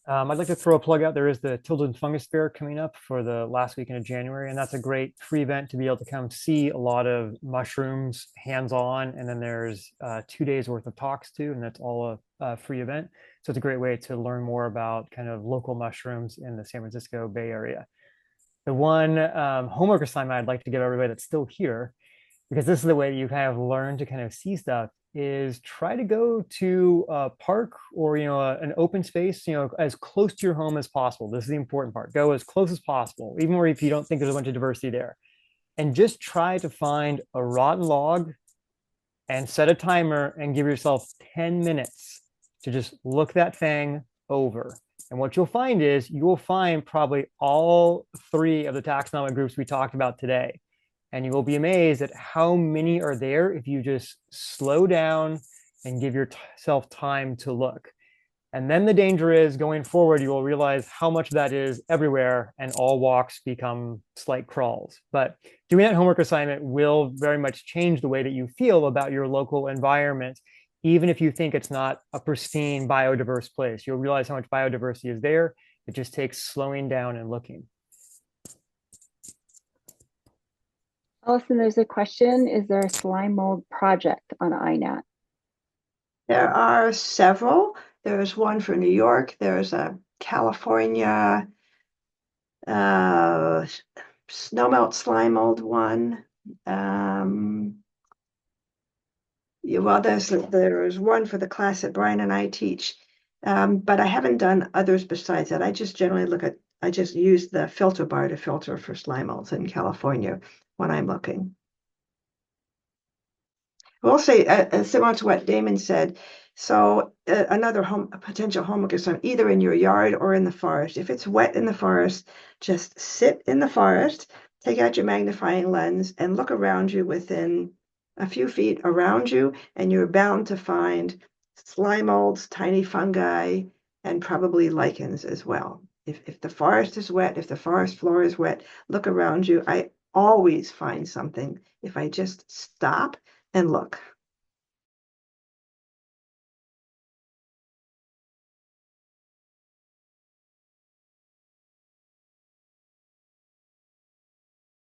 I'd like to throw a plug out. There is the Tilden Fungus Fair coming up for the last weekend of January, and that's a great free event to be able to come see a lot of mushrooms hands-on. And then there's 2 days worth of talks too, and that's all a free event. So it's a great way to learn more about kind of local mushrooms in the San Francisco Bay Area. The one homework assignment I'd like to give everybody that's still here, because this is the way you kind of learn to kind of see stuff, is try to go to a park or an open space as close to your home as possible. This is the important part. Go as close as possible, even where if you don't think there's a bunch of diversity there, and just try to find a rotten log and set a timer and give yourself 10 minutes to just look that thing over. And what you'll find is you will find probably all 3 of the taxonomic groups we talked about today. And you will be amazed at how many are there if you just slow down and give yourself time to look. And then the danger is going forward, you will realize how much that is everywhere and all walks become slight crawls. But doing that homework assignment will very much change the way that you feel about your local environment, even if you think it's not a pristine biodiverse place. You'll realize how much biodiversity is there. It just takes slowing down and looking. Alison, there's a question. Is there a slime mold project on iNat? There are several. There's one for New York. There's a California, snowmelt slime mold one. Yeah, well, there's one for the class that Brian and I teach, but I haven't done others besides that. I just generally I just use the filter bar to filter for slime molds in California when I'm looking. I will say, similar to what Damon said, so another potential homework assignment, either in your yard or in the forest. If it's wet in the forest, just sit in the forest, take out your magnifying lens, and look around you within a few feet around you, and you're bound to find slime molds, tiny fungi, and probably lichens as well. If the forest is wet, if the forest floor is wet, look around you. I always find something if I just stop and look.